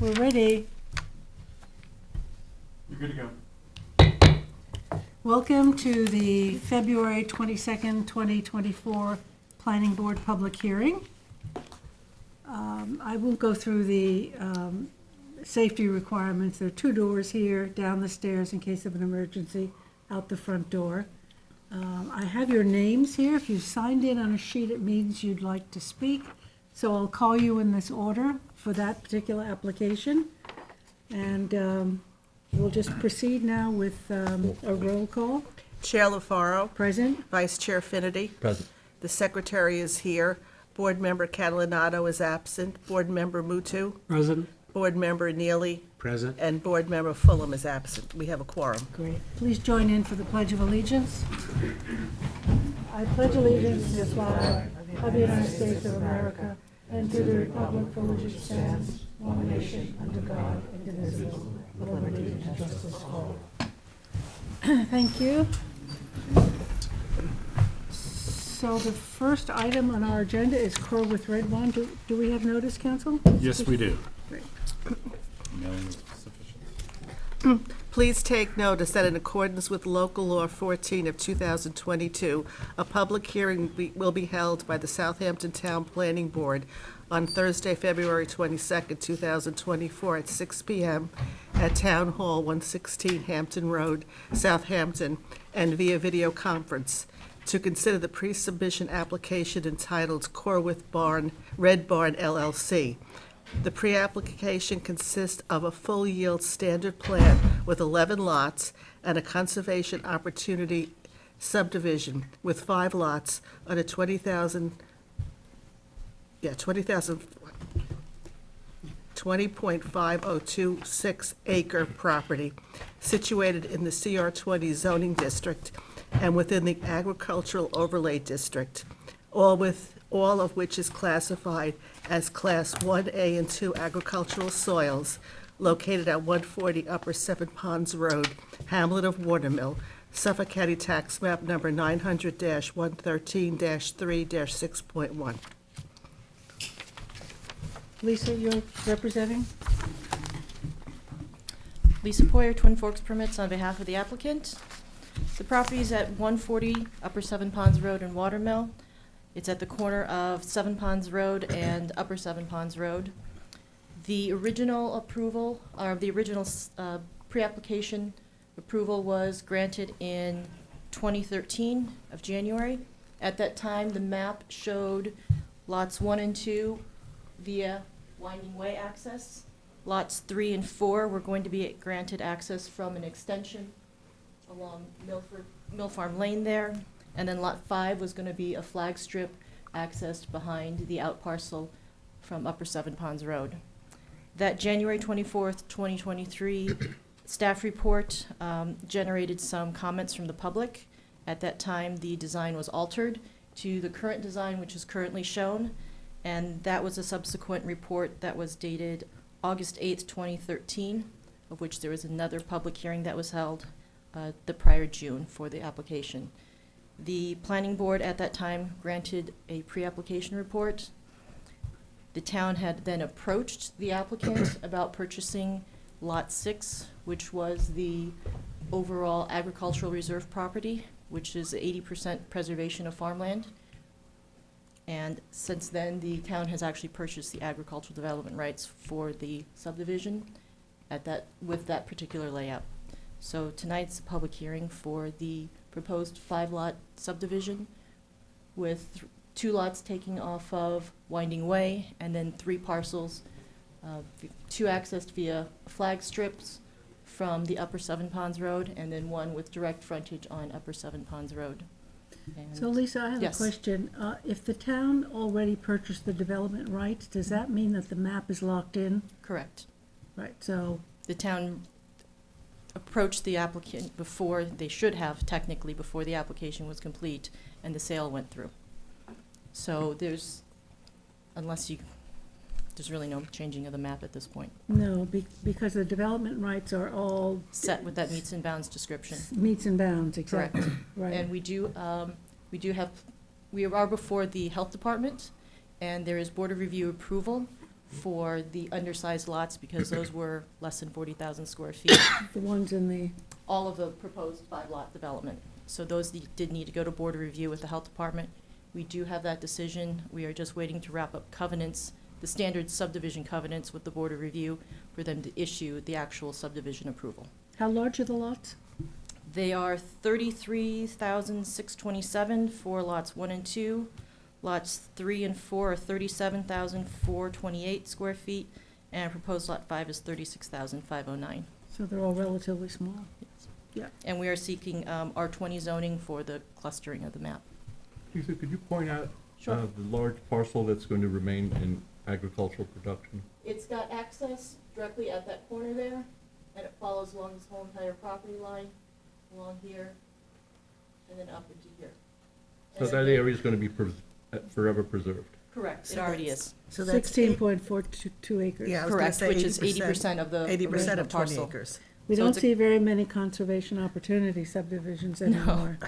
We're ready. You're good to go. Welcome to the February 22nd, 2024 Planning Board Public Hearing. I won't go through the safety requirements. There are two doors here, down the stairs in case of an emergency, out the front door. I have your names here. If you signed in on a sheet, it means you'd like to speak. So I'll call you in this order for that particular application. And we'll just proceed now with a roll call. Chair LaFaro. Present. Vice Chair Finity. Present. The Secretary is here. Board Member Catalinato is absent. Board Member Mutu. Present. Board Member Neely. Present. And Board Member Fulham is absent. We have a quorum. Great. Please join in for the Pledge of Allegiance. I pledge allegiance to the flag of the United States of America and to the republic for which it stands, one nation, under God, indivisible, with liberty and justice for all. Thank you. So the first item on our agenda is COR Red Barn. Do we have notice, Council? Yes, we do. Great. Mailing is sufficient. Please take notice that in accordance with Local Law 14 of 2022, a public hearing will be held by the Southampton Town Planning Board on Thursday, February 22nd, 2024 at 6 p.m. at Town Hall, 116 Hampton Road, Southampton, and via video conference to consider the pre-submission application entitled COR Red Barn LLC. The pre-application consists of a full yield standard plan with 11 lots and a conservation opportunity subdivision with 5 lots on a 20.5026 acre property situated in the COR 20 Zoning District and within the Agricultural Overlay District, all of which is classified as Class 1A and 2 agricultural soils located at 140 Upper Seven Ponds Road, Hamlet of Watermill, Suffolk County Tax Map Number 900-113-3-6.1. Lisa, you're representing? Lisa Poyer, Twin Forks Permits on behalf of the applicant. The property is at 140 Upper Seven Ponds Road in Watermill. It's at the corner of Seven Ponds Road and Upper Seven Ponds Road. The original approval, or the original pre-application approval was granted in 2013 of January. At that time, the map showed lots 1 and 2 via winding way access. Lots 3 and 4 were going to be granted access from an extension along Mill Farm Lane there. And then lot 5 was going to be a flag strip accessed behind the out parcel from Upper Seven Ponds Road. That January 24th, 2023 staff report generated some comments from the public. At that time, the design was altered to the current design, which is currently shown. And that was a subsequent report that was dated August 8th, 2013, of which there was another public hearing that was held the prior June for the application. The planning board at that time granted a pre-application report. The town had then approached the applicant about purchasing Lot 6, which was the overall agricultural reserve property, which is 80% preservation of farmland. And since then, the town has actually purchased the agricultural development rights for the subdivision with that particular layout. So tonight's a public hearing for the proposed 5-lot subdivision with 2 lots taking off of Winding Way and then 3 parcels, 2 accessed via flag strips from the Upper Seven Ponds Road and then 1 with direct frontage on Upper Seven Ponds Road. And So Lisa, I have Yes. a question. If the town already purchased the development rights, does that mean that the map is locked in? correct. Right, so, The town approached the applicant before, they should have technically, before the application was complete and the sale went through. So there's really no changing of the map at this point. no, because the development rights are all Set with that meets and bounds description. meets and bounds, exactly. Right. And we are before the health department, and there is board of review approval for the undersized lots because those were less than 40,000 square feet. The ones in the, All of the proposed 5-lot development. So those did need to go to board review with the health department. We do have that decision. We are just waiting to wrap up covenants, the standard subdivision covenants with the board of review for them to issue the actual subdivision approval. how large are the lots? They are 33,627 for lots 1 and 2. Lots 3 and 4 are 37,428 square feet, and proposed lot 5 is 36,509. So they're all relatively small. Yeah. And we are seeking R20 zoning for the clustering of the map. Lisa, could you point out Sure. the large parcel that's going to remain in agricultural production? It's got access directly at that corner there, and it follows along this whole entire property line, along here, and then up into here. So And that then- area is going to be forever preserved? Correct, it So already that's- is. So that's 16.42 acres. Yeah, I was gonna Correct, say which is 80% of the 80% original of 20 parcel. acres. We So don't it's a- see very many conservation opportunity subdivisions No. anymore.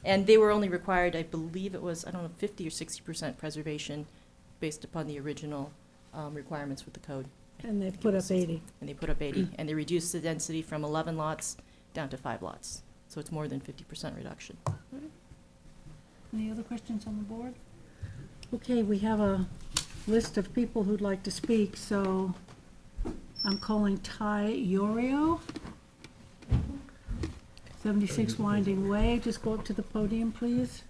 And they were only required, I believe it was, I don't know, 50 or 60% preservation based upon the original requirements with the code. And they put up 80. And they put up 80, and they reduced the density from 11 lots down to 5 lots. So it's more than 50% reduction. Any other questions on the board? Okay, we have a list of people who'd like to speak, so I'm calling Ty Yorio, 76 Winding Way. Just go up to the podium, please.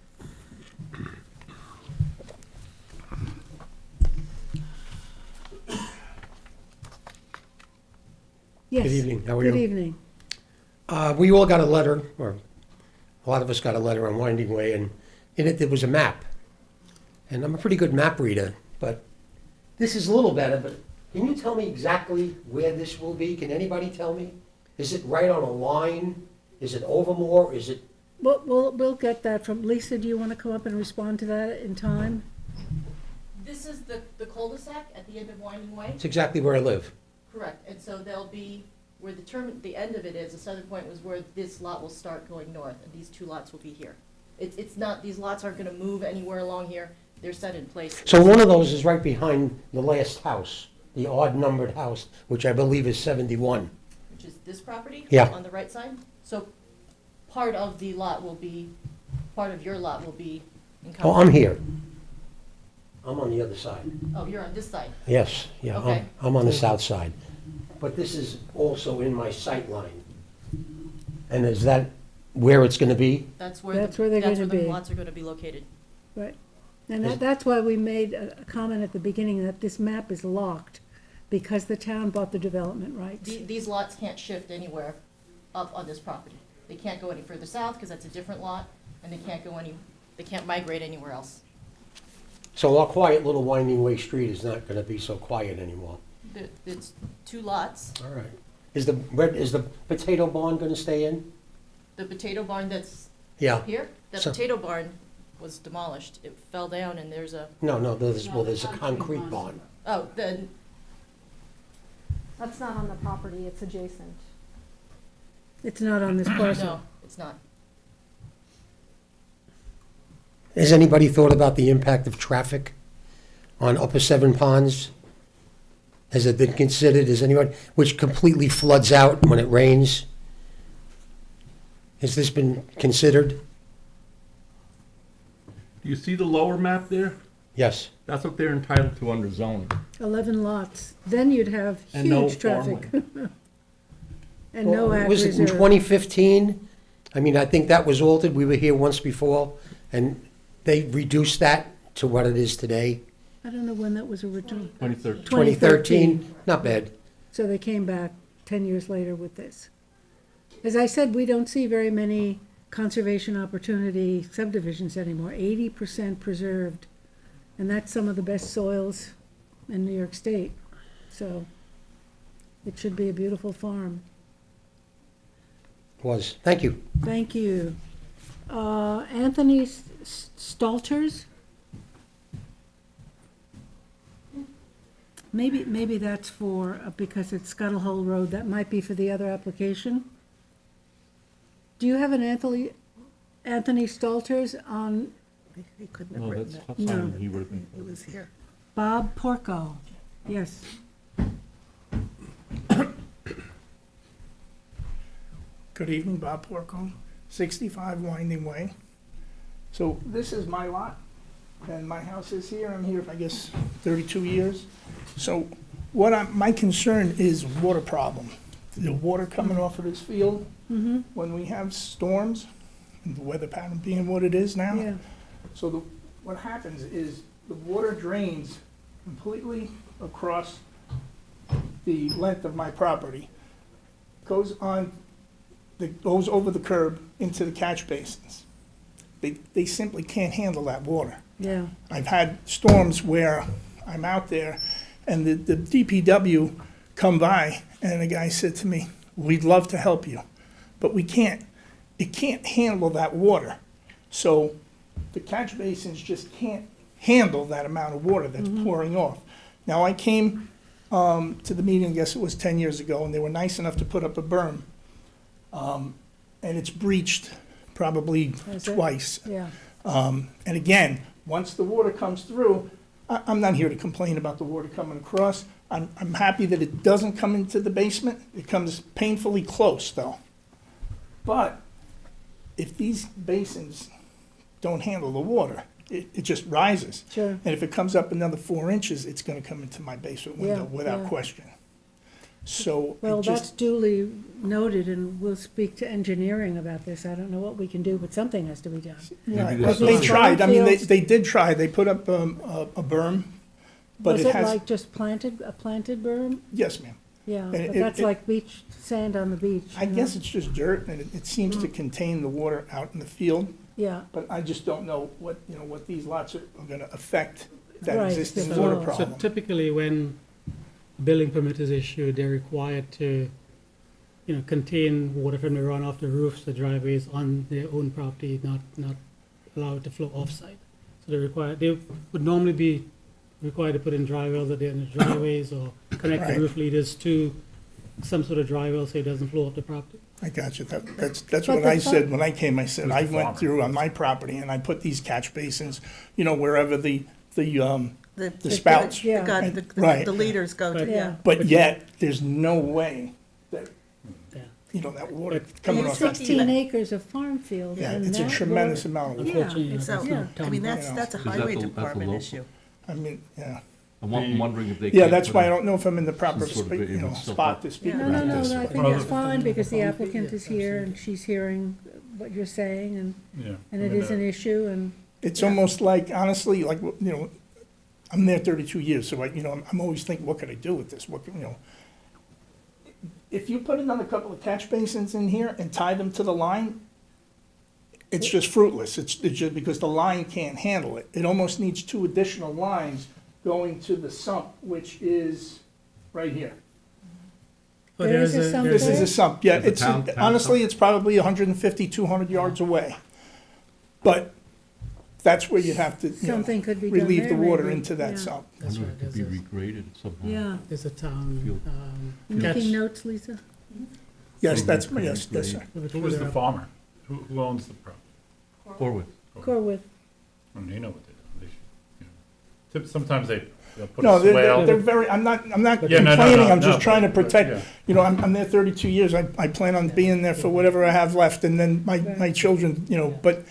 Yes. Good evening, how are you? Good evening. We all got a letter, or a lot of us got a letter on Winding Way, and in it there was a map. And I'm a pretty good map reader, but this is a little better, but can you tell me exactly where this will be? Can anybody tell me? Is it right on a line? Is it Overmore? Is it, We'll get that from, Lisa, do you want to come up and respond to that in time? This is the cul-de-sac at the end of Winding Way? it's exactly where I live. Correct, and so there'll be, where the end of it is, the southern point was where this lot will start going north, and these 2 lots will be here. It's not, these lots aren't gonna move anywhere along here, they're set in place. So one of those is right behind the last house, the odd-numbered house, which I believe is 71. Which is this property? Yeah. On the right side? So part of the lot will be, part of your lot will be encumbered. Oh, I'm here. I'm on the other side. Oh, you're on this side. Yes, yeah, Okay. I'm on the south side. But this is also in my sight line. And is that where it's gonna be? That's where That's where they're gonna the be. lots are gonna be located. Right. And that's why we made a comment at the beginning that this map is locked, because the town bought the development rights. These lots can't shift anywhere up on this property. They can't go any further south, because that's a different lot, and they can't migrate anywhere else. So our quiet little Winding Way Street is not gonna be so quiet anymore. It's 2 lots. All right. Is the potato barn gonna stay in? The potato barn that's Yeah. here, that So- potato barn was demolished. It fell down, and there's a, No, there's a concrete barn. oh, then, That's not on the property, it's adjacent. It's not on this parcel. no, it's not. Has anybody thought about the impact of traffic on Upper Seven Ponds? Has it been considered, which completely floods out when it rains? Has this been considered? Do you see the lower map there? Yes. That's what they're entitled to under zoning. 11 lots. Then you'd have And no huge traffic. farmland. And no ag Was it in reserve. 2015? I mean, I think that was altered. We were here once before, and they reduced that to what it is today. I don't know when that was original. 2013. 2013, not bad. So they came back 10 years later with this. As I said, we don't see very many conservation opportunity subdivisions anymore, 80% preserved. And that's some of the best soils in New York State. So it should be a beautiful farm. Was. Thank you. Thank you. Anthony Stalters? Maybe that's for, because it's Scuttle Hole Road, that might be for the other application. Do you have an Anthony Stalters on He couldn't have No, written that's that. tough No. sign. He would have been. He was here. Bob Porco? Yes. Good evening, Bob Porco, 65 Winding Way. So this is my lot, and my house is here. I'm here, I guess, 32 years. So my concern is water problem. The water coming off of this field, when we have storms, and the weather pattern being what it is now. Yeah. So what happens is the water drains completely across the length of my property, goes over the curb into the catch basins. They simply can't handle that water. Yeah. I've had storms where I'm out there and the DPW come by and the guy said to me, "We'd love to help you, but we can't. It can't handle that water." So the catch basins just can't handle that amount of water that's pouring off. Now, I came to the meeting, I guess it was 10 years ago, and they were nice enough to put up a berm. And it's breached probably Has it? twice. Yeah. And again, once the water comes through, I'm not here to complain about the water coming across. I'm happy that it doesn't come into the basement. It comes painfully close, though. But if these basins don't handle the water, it just rises. Sure. And if it comes up another 4 inches, it's gonna come into my basement window Yeah, without yeah. question. So Well, it that's just, duly noted, and we'll speak to engineering about this. I don't know what we can do, but something has to be done. yeah, Maybe well, there's they some- tried. I mean, Fields. they did try. They put up a berm, but Was it it has, like just a planted berm? yes, ma'am. Yeah, And but it- that's it- like beach, sand on the beach. I you know? guess it's just dirt, and it seems to contain the water out in the field, Yeah, but I just don't know what these lots are gonna affect that Right, existing the water flow. problem. So typically, when building permit is issued, they're required to, contain water from the runoff the roofs, the driveways on their own property, not allow it to flow off-site. So they would normally be required to put in dry wells at the end of the driveways or connect the Right. roof leaders to some sort of dry well so it doesn't flow off the property. I got you. That's But what the I fa- said when I came. I said, Who's I the went farmer? through on my property and I put these catch basins, wherever the spouts. Yeah. Right. The leaders go Right. to, yeah. But yet, there's no way that, Yeah. that water But- coming And off that 16 field. acres of farm field. Yeah, and it's a that tremendous water- amount of water. Yeah. Unfortunately, So, that's not town I mean, property. that's a Is that highway the- that's a department local? issue. I mean, yeah. I'm wondering if they. Yeah, can't that's put why I in- don't know if I'm in the proper Some sort of spa- even stuff spot up. to speak Yeah. No, about no, this. no, I but- think Well, it's fine, because the applicant Yeah, is here, and she's hearing what you're saying, and Yeah. it is an issue, and, It's almost like, honestly, like, I'm there 32 years, so I'm always thinking, what could I do with this? If you put another couple of catch basins in here and tie them to the line, it's just fruitless. It's just because the line can't handle it. It almost needs 2 additional lines going to the sump, which is right here. But There is there's a sump This is there? a sump, yeah, Is it it's, town honestly, sump? it's probably 150, 200 yards away. But that's where you'd have to, something could be done relieve the there, water maybe. into that Yeah. sump. I That's wonder right, if it could be there's regraded somehow. Yeah. a town, Field. You catch. Making notes, Lisa? Yes, Maybe that's, it could be yes, regraded. sir. Who is the farmer? Who owns the property? Corwin. Corwith. Well, you know what they do. They should, Sometimes they'll put No, a swale. they're very, I'm not Yeah, no, complaining, I'm no, just trying to but, protect, yeah. I'm there 32 years, I plan on being there for whatever I have left, and then my children, but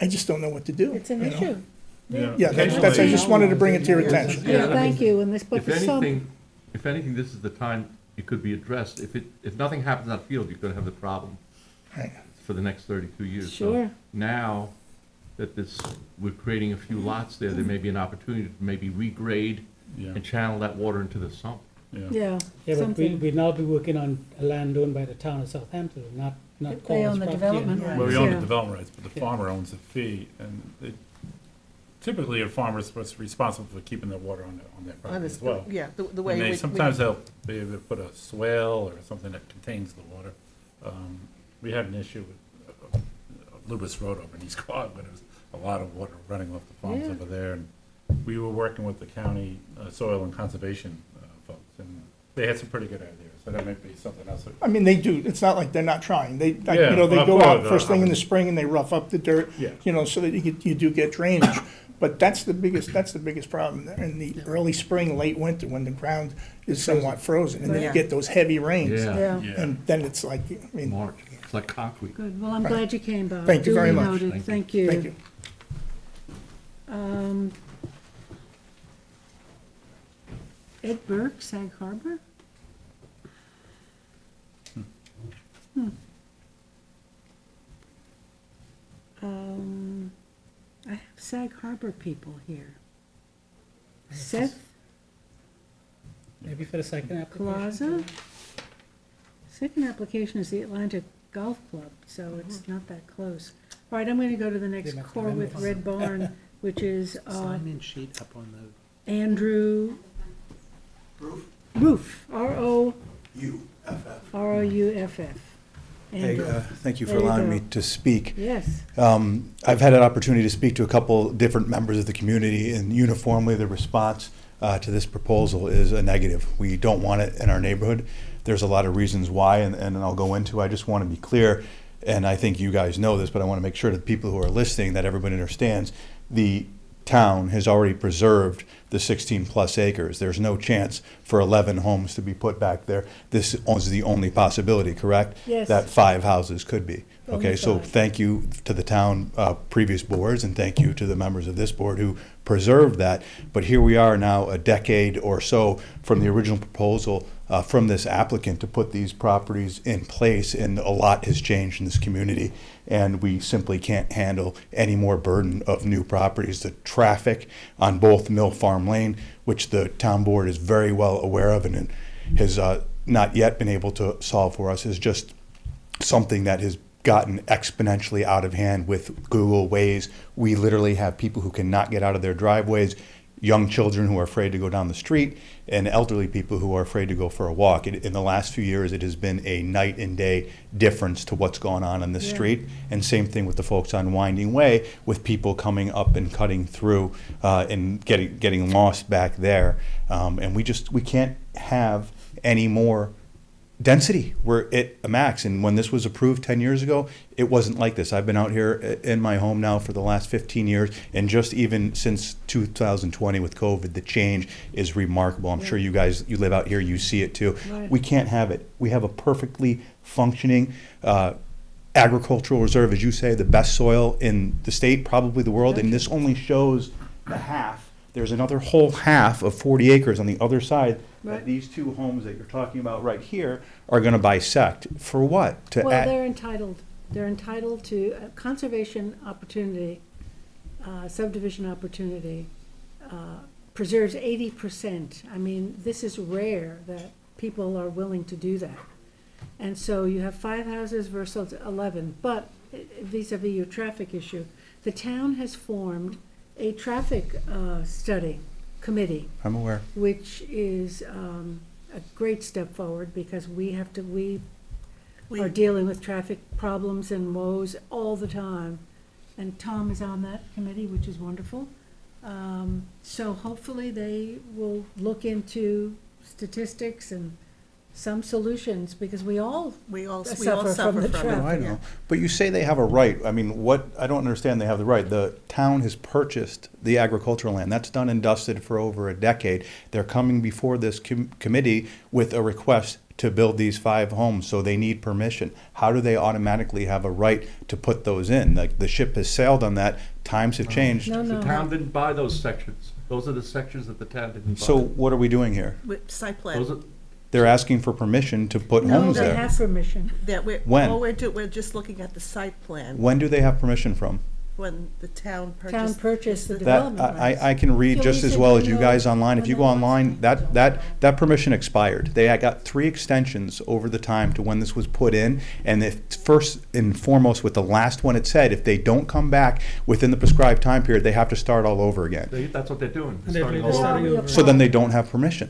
I just don't know what to do. It's an you know? issue. Yeah, that's, I just wanted to bring it to your attention. Yeah, thank you, and this book If is some, anything, this is the time it could be addressed. If nothing happens in that field, you're gonna have the problem Right. for the next 32 years. So Sure. now that we're creating a few lots there may be an opportunity to maybe regrade Yeah, and channel that water into the sump. yeah. yeah, Yeah, but something. we'd now be working on a land owned by the town of Southampton, not They Corwin's own the property development anymore. rights. Well, we own the Yeah. development rights, but the Yeah. farmer owns the fee, and typically a farmer is supposed to be responsible for keeping the water on their property as well. Yeah, the And way. we- sometimes they'll be able to put a swale or something that contains the water. We had an issue with Lewis Road over in East Quad, but it was a lot of water running off the farms Yeah. over there. And we were working with the county soil and conservation folks, and they had some pretty good ideas, so that might be something else. I mean, they do, it's not like they're not trying, they Yeah, they well, go part out of the- first thing in the spring and they rough up the dirt, Yeah. so that you do get drainage. But that's the biggest problem in the early spring, late winter, when the ground is somewhat frozen, and then you Right. get those heavy rains. Yeah. And then it's like, I mean, March, it's like concrete. Good, well, I'm glad you came, Bob. Thank you very Duly much. noted. Thank you. thank you. Ed Burke, Sag Harbor? Hmm. I have Sag Harbor people here. Seth Maybe for the second application. Plaza? Second application is the Atlantic Golf Club, so it's not that close. All right, I'm gonna go to the next They must have COR with been- Red Barn, which is Sign-in sheet up on the Andrew Roof, R-O-U-F-F. Hey, Andrew. thank you for There you allowing go. me to speak. Yes, I've had an opportunity to speak to a couple different members of the community, and uniformly, the response to this proposal is a negative. We don't want it in our neighborhood. There's a lot of reasons why, and I'll go into. I just want to be clear, and I think you guys know this, but I want to make sure that people who are listening, that everybody understands, the town has already preserved the 16-plus acres. There's no chance for 11 homes to be put back there. This is the only possibility, correct? Yes. That 5 houses could be. Only Okay, so 5. thank you to the town previous boards, and thank you to the members of this board who preserved that. But here we are now, a decade or so from the original proposal from this applicant to put these properties in place, and a lot has changed in this community. And we simply can't handle any more burden of new properties. The traffic on both Mill Farm Lane, which the town board is very well aware of and has not yet been able to solve for us, is just something that has gotten exponentially out of hand with Google Waze. We literally have people who cannot get out of their driveways, young children who are afraid to go down the street, and elderly people who are afraid to go for a walk. In the last few years, it has been a night and day difference to what's going on this Yeah. street. And same thing with the folks on Winding Way, with people coming up and cutting through and getting lost back there. And we can't have any more density. We're at a max. And when this was approved 10 years ago, it wasn't like this. I've been out here in my home now for the last 15 years, and just even since 2020 with COVID, the change is remarkable. I'm sure you guys, you live out here, you see it too. Right. We can't have it. We have a perfectly functioning agricultural reserve, as you say, the best soil in the state, probably the world, and this only shows the half. There's another whole half of 40 acres on the other side Right. that these two homes that you're talking about right here are going to bisect. For what? To well, add, they're entitled to a conservation opportunity, subdivision opportunity, preserves 80%. I mean, this is rare that people are willing to do that. And so you have 5 houses versus 11, but vis-à-vis your traffic issue, the town has formed a traffic study committee, I'm aware. which is a great step forward, because we are dealing with traffic problems and woes all the time. And Tom is on that committee, which is wonderful. So hopefully they will look into statistics and some solutions, because we all suffer from the No, I traffic. know. But you say they have a right. I mean, what, I don't understand they have the right. The town has purchased the agricultural land. That's done and dusted for over a decade. They're coming before this committee with a request to build these 5 homes, so they need permission. How do they automatically have a right to put those in? Like, the ship has sailed on that. Times have changed. No, The no. town didn't buy those sections. Those are the sections that the town didn't buy. So what are we doing here? With site Those plan, are, They're asking for permission to put No, homes they there. have permission. When? we're just looking at the site plan, When do they have permission from? when the town purchased. Town purchased the That, development rights. I can read just as well as you guys online. If you go online, that permission expired. They got 3 extensions over the time to when this was put in. And first and foremost, with the last one, it said if they don't come back within the prescribed time period, they have to start all over again. that's what they're doing. And They're starting they're all starting over. over. So then they don't have permission.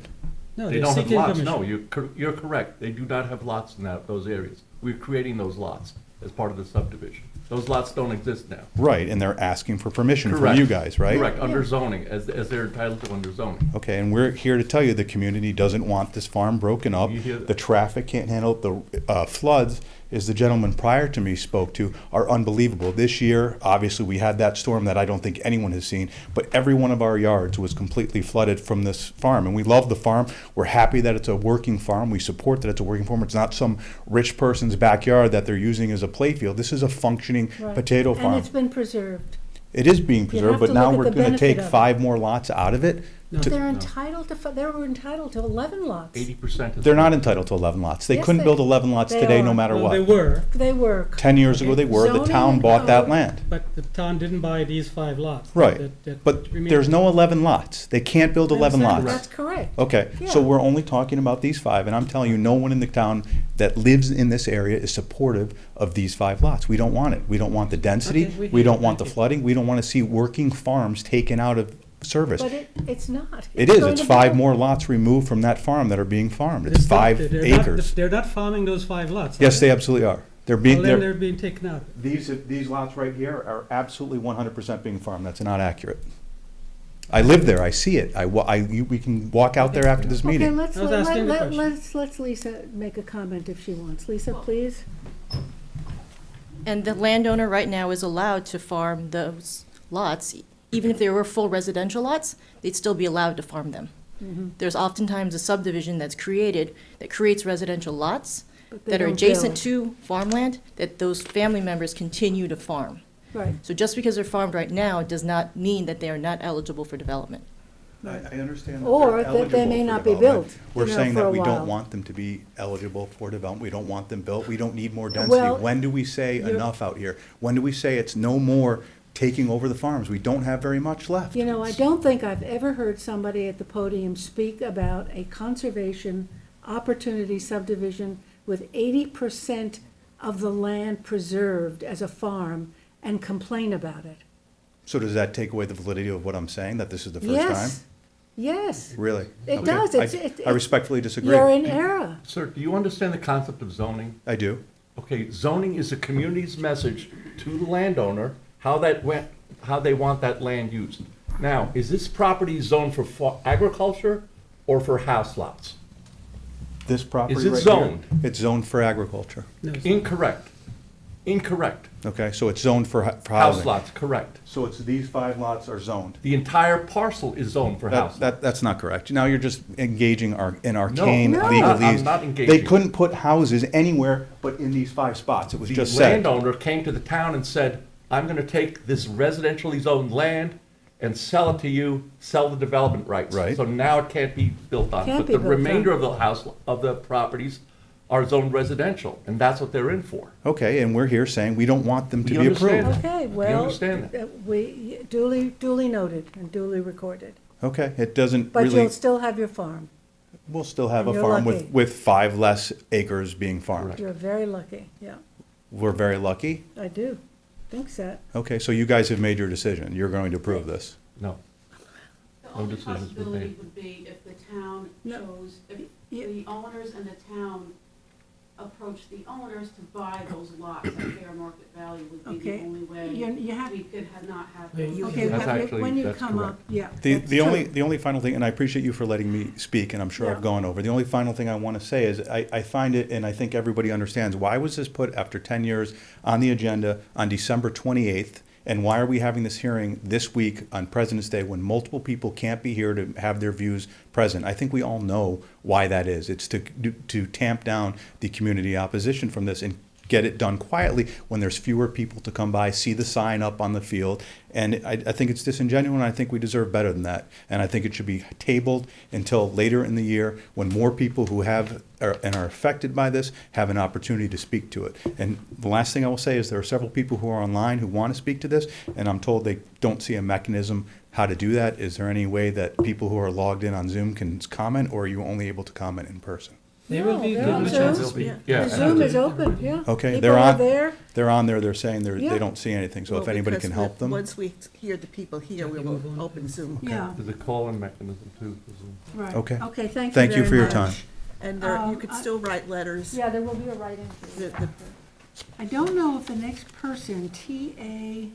No, They they're don't have seeking lots, permission. no, you're correct. They do not have lots in those areas. We're creating those lots as part of the subdivision. Those lots don't exist now. Right, and they're asking for permission from Correct. you guys, right? Correct, under zoning, as they're entitled to under zoning. Okay, and we're here to tell you the community doesn't want this farm broken up. You hear that. The traffic can't handle it, the floods. as the gentleman prior to me spoke to, are unbelievable. This year, obviously, we had that storm that I don't think anyone has seen, but every one of our yards was completely flooded from this farm. And we love the farm. We're happy that it's a working farm. We support that it's a working farm. It's not some rich person's backyard that they're using as a playfield. This is a functioning Right. potato farm. And it's been preserved. It is being have preserved, but to now look at we're the going to benefit take of it. 5 more lots out of it. No. to- They're entitled to, they were entitled to 11 lots. 80% is. They're not entitled to 11 lots. They Yes, couldn't they- build 11 lots they today, are. no matter Well, they what. were, They were. 10 years ago, they were. The Zoning town and bought that code. land. but the town didn't buy these 5 lots. Right. But there's no 11 lots. They can't build 11 That's lots. correct. Okay, so Yeah. we're only talking about these 5, and I'm telling you, no one in the town that lives in this area is supportive of these 5 lots. We don't want it. We don't want the density. Okay, we We hear don't you. want the Thank you. flooding. We don't want to see working farms taken out of service. But it's not. It is. going It's to 5 be- more lots removed from that farm that are being farmed. It's 5 acres. They're not farming those 5 lots. Yes, they absolutely are. They're being, Well, then they're, they're being taken out. these lots right here are absolutely 100% being farmed. That's not accurate. I live there. I see it. We can walk out there after this Okay, meeting. let's, I was asking the question. let's Lisa make a comment if she wants. Lisa, please. And the landowner right now is allowed to farm those lots. Even if they were full residential lots, they'd still be allowed to farm them. There's oftentimes a subdivision that's created that creates residential lots But they that are don't adjacent build. to farmland that those family members continue to farm. Right. So just because they're farmed right now does not mean that they are not eligible for development. I understand that Or they're that they eligible may for not be development. built, We're you know, saying for that a we while. don't want them to be eligible for development. We don't want them built. We don't need more density. Well, When do we say you're- enough out here? When do we say it's no more taking over the farms? We don't have very much left. You know, I don't think I've ever heard somebody at the podium speak about a conservation opportunity subdivision with 80% of the land preserved as a farm and complain about it. So does that take away the validity of what I'm saying, that this is the first time? Yes, yes. Really? It Okay. does. I respectfully disagree. You're in error. Sir, do you understand the concept of zoning? I do. Okay, zoning is the community's message to the landowner, how they want that land used. Now, is this property zoned for agriculture or for house lots? This property Is it right here, zoned? it's zoned for agriculture. No, it's- Incorrect. Incorrect. Okay, so it's zoned for House housing. lots, correct. So it's these 5 lots are zoned. The entire parcel is zoned for house lots. That's not correct. Now you're just engaging in arcane No, legalese. I'm not They engaging. couldn't put houses anywhere but in these 5 spots. It was The just said. landowner came to the town and said, I'm gonna take this residentially zoned land and sell it to you, sell the development rights. Right. So now it can't be built on. Can't But be the built on. remainder of the house, of the properties are zoned residential, and that's what they're in for. Okay, and we're here saying we don't want them to We be understand approved. Okay, well, understand we duly noted and duly recorded. Okay, it doesn't But really, you'll still have your farm. we'll still have a and you're farm lucky. with 5 less acres being farmed. Right. You're very lucky, yeah. We're very lucky. I do. Think so. Okay, so you guys have made your decision. You're going to approve this. No. The No only decision's been possibility made. would be if the town No. chose, if Yeah. the owners and the town approached the owners to buy those lots at fair market value would be Okay. the only way You have, we could not have Yeah, those. you- okay, That's actually- when you that's come correct. up, yeah. The, that's the only, true. the only final thing, and I appreciate you for letting me speak, and I'm sure Yeah. I've gone over. The only final thing I want to say is I find it, and I think everybody understands, why was this put after 10 years on the agenda on December 28th? And why are we having this hearing this week on President's Day when multiple people can't be here to have their views present? I think we all know why that is. It's to tamp down the community opposition from this and get it done quietly when there's fewer people to come by, see the sign up on the field. And I think it's disingenuous, and I think we deserve better than that. And I think it should be tabled until later in the year when more people who have and are affected by this have an opportunity to speak to it. And the last thing I will say is there are several people who are online who want to speak to this, and I'm told they don't see a mechanism how to do that. Is there any way that people who are logged in on Zoom can comment, or are you only able to comment in person? They will be No, they're given on a Zoom. chance to They'll be- speak. yeah. The Zoom is open, yeah. Okay, People they're are on. there. They're on there, they're saying Yeah. they don't see anything, so if anybody can help them. Once we hear the people here, we will open Zoom. Yeah, There's a call-in mechanism too. for Zoom. right. Okay. Okay, thank you Thank you very for your much. time. And you could I- still write letters. Yeah, there will be a write-in fee. The- I don't know if the next person, T.A.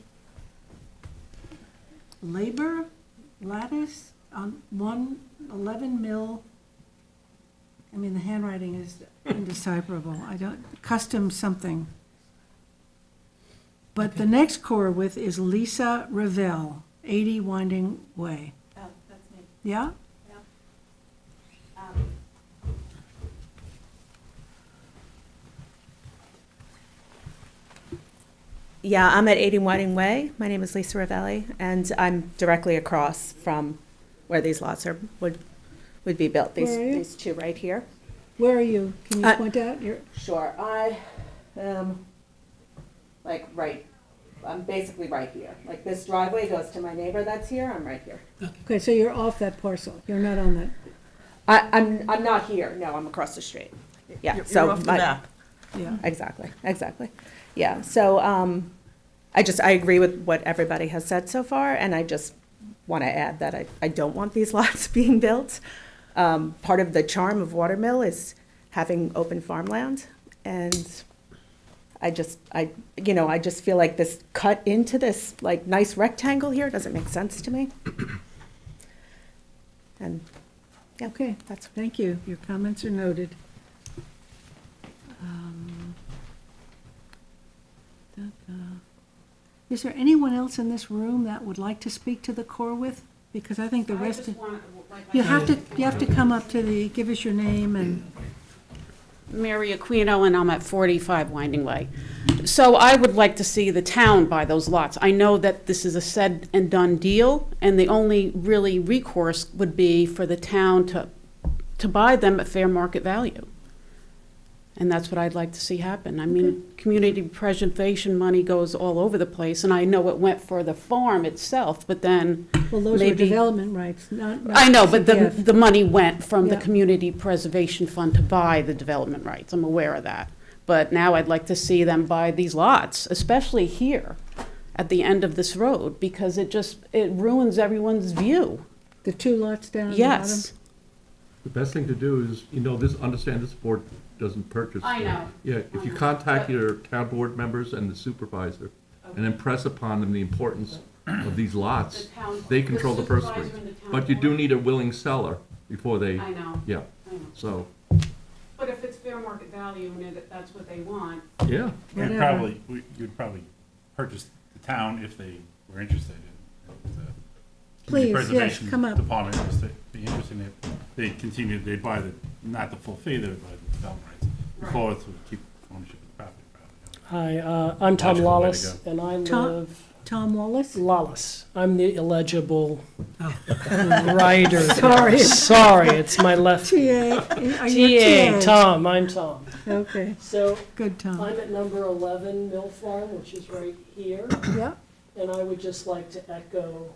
Labor Lattice on 111 Mill, am mean, the handwriting is indecipherable. I don't, custom something. But the next core with is Lisa Ravel, 80 Winding Way. Oh, that's me. Yeah? Yeah, I'm at 80 Whiting Way. My name is Lisa Ravelli, and I'm directly across from where these lots would be built. Where are you? These two right here. Where are you? Can you point out? You're, Sure, I am I'm basically right here. Like this driveway goes to my neighbor that's here, I'm right here. okay, so you're off that parcel. You're not on that. I'm not here, no, I'm across the street. Yeah, You're off the map. Yeah. Exactly. Yeah, so I agree with what everybody has said so far, and I just want to add that I don't want these lots being built. Part of the charm of Watermill is having open farmland, and I just feel like this cut into this like nice rectangle here doesn't make sense to me. And yeah, Okay, that's thank you. Your comments are noted. Is there anyone else in this room that would like to speak to the core with? Because I think the I rest just of, want, like I you have to come up to the, give us your name and, Mary Aquino, and I'm at 45 Winding Way. So I would like to see the town buy those lots. I know that this is a said and done deal, and the only really recourse would be for the town to buy them at fair market value. And that's what I'd like to see happen. I mean, community preservation money goes all over the place, and I know it went for the farm itself, but then well, those were maybe. development rights, not I know, but CPF. the money went from the Yeah. Community Preservation Fund to buy the development rights. I'm aware of that. But now I'd like to see them buy these lots, especially here at the end of this road, because it ruins everyone's view. The two lots down the Yes. The best thing to do is, understand this board doesn't purchase. I know. Yeah, if you contact your town board members and the supervisor, and impress upon them the importance of these lots, The town- they control the purse supervisor strings. and the town But you do board. need a willing seller before they, I know, yeah, I know. so, But if it's fair market value and that's what they want, yeah. Whatever. You'd probably purchase the town if they were interested in. the Please, Community yes, Preservation come up. Department was be interested in it. They buy not the full fee, they would buy the development rights. Before, to keep ownership of the property. Probably. Hi, I'm Tom Logical way to Lawless, go. and I Tom- live, Tom Wallace? Lawless. I'm the illegible writer. Sorry. Sorry, it's my left. TA, are you TA, Tom, I'm Tom. Okay, So good, Tom. I'm at number 11 Mill Farm, which is right here. Yeah, And I would just like to echo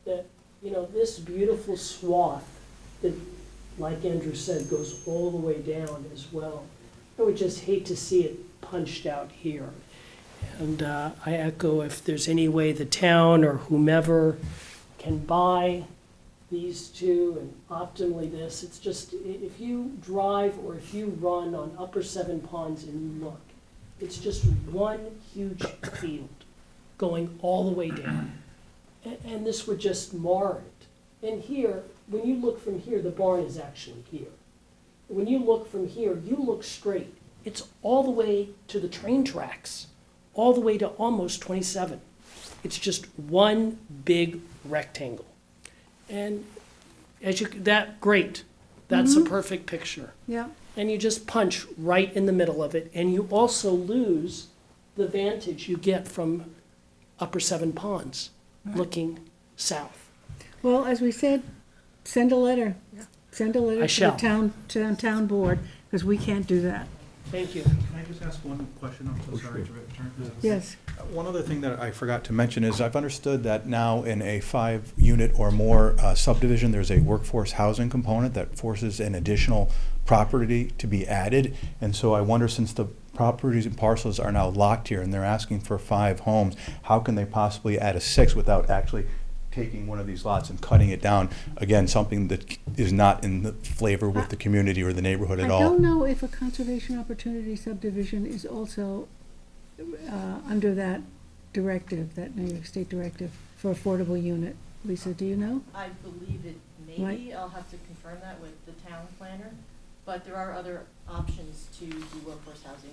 that, this beautiful swath that, like Andrew said, goes all the way down as well. I would just hate to see it punched out here. And I echo if there's any way the town or whomever can buy these two and optimally this, it's just, if you drive or if you run on Upper Seven Ponds and you look, it's just one huge field going all the way down. And this would just mar it. And here, when you look from here, the barn is actually here. When you look from here, you look straight. It's all the way to the train tracks, all the way to almost 27. It's just one big rectangle. And great. That's a perfect picture. yeah. And you just punch right in the middle of it, and you also lose the vantage you get from Upper Seven Ponds, looking south. Well, as we said, send a letter. Send a letter I to shall. the town board, because we can't do that. Thank you. Can I just ask one question? I'm so sorry to return to this. Yes, One other thing that I forgot to mention is I've understood that now in a 5-unit or more subdivision, there's a workforce housing component that forces an additional property to be added. And so I wonder, since the properties and parcels are now locked here and they're asking for 5 homes, how can they possibly add a 6th without actually taking one of these lots and cutting it down? Again, something that is not in the flavor with the community or the neighborhood I at all. don't know if a conservation opportunity subdivision is also under that directive, that New York State directive for affordable unit. Lisa, do you know? I believe it may Right. be. I'll have to confirm that with the town planner. but there are other options to do workforce housing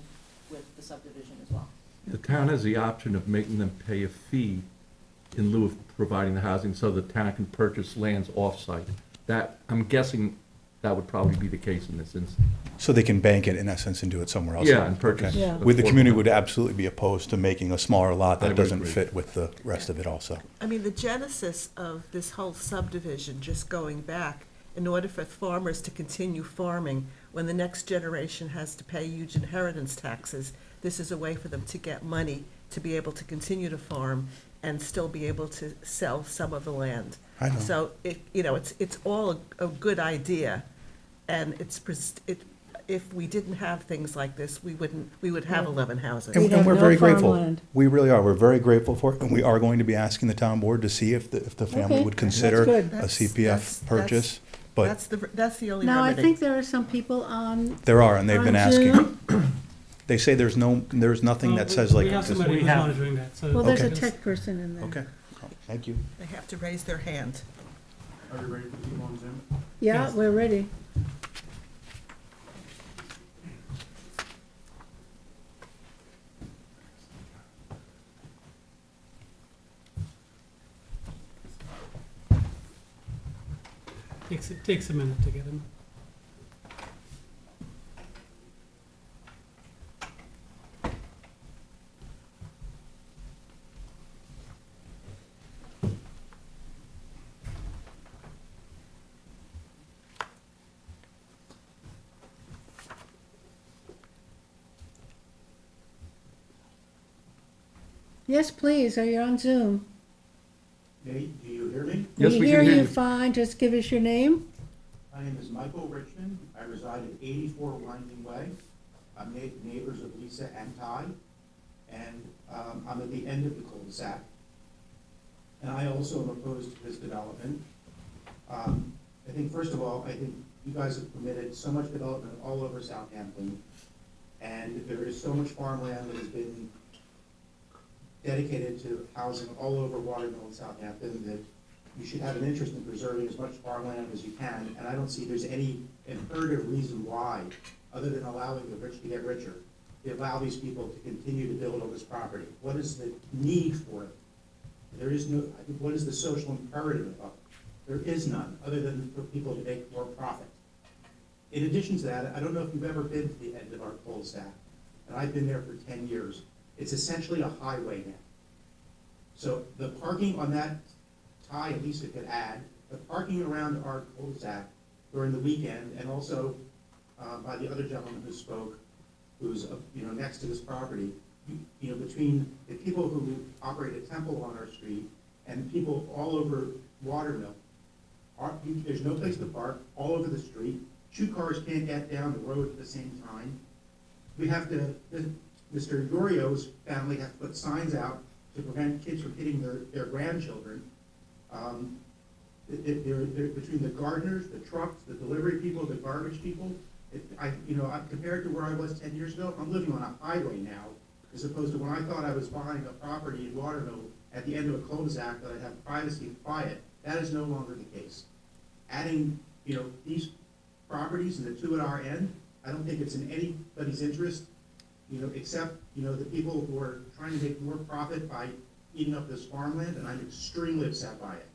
with the subdivision as well. The town has the option of making them pay a fee in lieu of providing the housing, so the town can purchase lands off-site. That, I'm guessing that would probably be the case in this instance. So they can bank it in essence and do it somewhere else? Yeah, and purchase. Okay. Yeah. With the community would absolutely be opposed to making a smaller lot I that would doesn't agree. fit with the rest of it also. I mean, the genesis of this whole subdivision, just going back, in order for farmers to continue farming, when the next generation has to pay huge inheritance taxes, this is a way for them to get money to be able to continue to farm and still be able to sell some of the land. I know. So it's all a good idea, and if we didn't have things like this, we would have 11 houses. We'd And have we're no very grateful. farmland. We really are. We're very grateful for it, and we are going to be asking the town board to see if the family Okay, would that's consider good. a That's- CPF purchase. But That's the only Now, I remedy. think there are some people on. there are, and they've been on asking. Zoom. They say there's nothing that says like. We have this- somebody we who's have- monitoring that, so. Well, there's a Okay. tech person in there. Okay, thank you. They have to raise their hand. Are you ready for people on Zoom? Yeah, Yes. we're ready. Takes a minute to get them. Yes, please, are you on Zoom? Hey, do you hear me? Yes, We we hear can hear you you. fine, just give us your name. My name is Michael Richmond. I reside at 84 Winding Way. I'm neighbors of Lisa and Ty, and I'm at the end of the cul-de-sac. And I also am opposed to this development. I think, first of all, I think you guys have permitted so much development all over Southampton, and there is so much farmland that has been dedicated to housing all over Watermill and Southampton that you should have an interest in preserving as much farmland as you can, and I don't see there's any imperative reason why, other than allowing the rich to get richer, to allow these people to continue to build on this property. What is the need for it? There is no, what is the social imperative of it? There is none, other than for people to make more profit. In addition to that, I don't know if you've ever been to the end of our cul-de-sac, and I've been there for 10 years. It's essentially a highway now. So the parking on that tie, at least it could add, the parking around our cul-de-sac during the weekend, and also by the other gentleman who spoke, who's next to this property, between the people who operate a temple on our street and people all over Watermill, there's no place to park all over the street. 2 cars can't get down the road at the same time. We have to, Mr. Yorio's family has to put signs out to prevent kids from hitting their grandchildren. They're between the gardeners, the trucks, the delivery people, the garbage people. Compared to where I was 10 years ago, I'm living on a highway now, as opposed to when I thought I was buying a property in Watermill at the end of a cul-de-sac that I'd have privacy and quiet. That is no longer the case. Adding, these properties and the 2 at our end, I don't think it's in anybody's interest, except, the people who are trying to make more profit by eating up this farmland, and I'm extremely upset by it.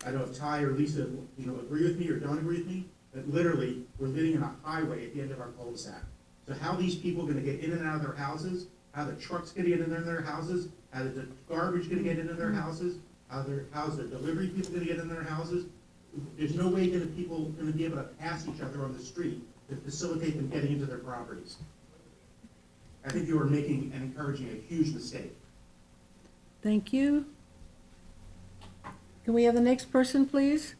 I don't know if Ty or Lisa, agree with me or don't agree with me, but literally, we're living in a highway at the end of our cul-de-sac. So how are these people gonna get in and out of their houses? How the trucks gonna get in their houses? How the garbage gonna get into their houses? How's the delivery people gonna get in their houses? There's no way that people are gonna be able to pass each other on the street to facilitate them getting into their properties. I think you are making and encouraging a huge mistake. Thank you. Can we have the next person, please?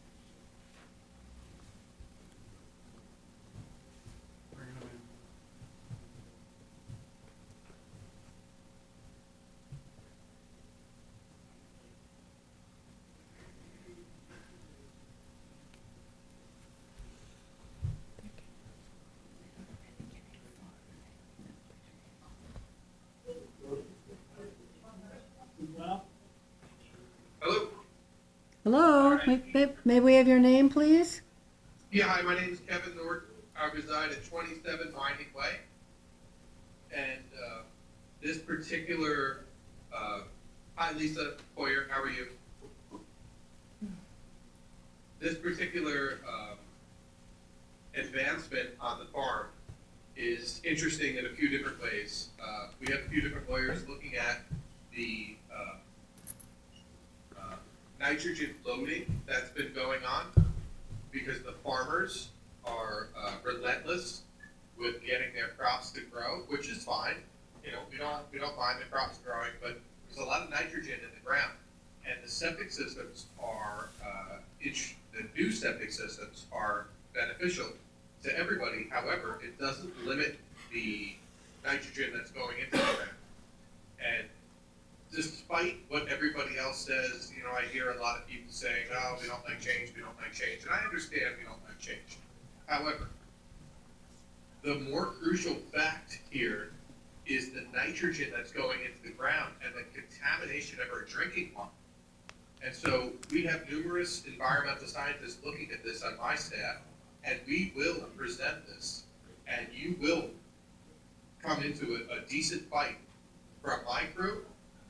Hello, may we have your name, please? Yeah, hi, my name is Kevin Norton. reside at 27 Winding Way, and this particular, hi Lisa Hoyer, how are you? This particular advancement on the farm is interesting in a few different ways. We have a few different lawyers looking at the nitrogen loading that's been going on because the farmers are relentless with getting their crops to grow, which is fine. You know, we don't mind the crops growing, but there's a lot of nitrogen in the ground, and the septic systems are the new septic systems are beneficial to everybody. However, it doesn't limit the nitrogen that's going into the ground. And despite what everybody else says, you know, I hear a lot of people saying, oh, we don't like change, we don't like change. And I understand we don't like change. However, the more crucial fact here is the nitrogen that's going into the ground and the contamination of our drinking water. And so we have numerous environmental scientists looking at this on my staff, and we will present this, and you will come into a decent fight from my crew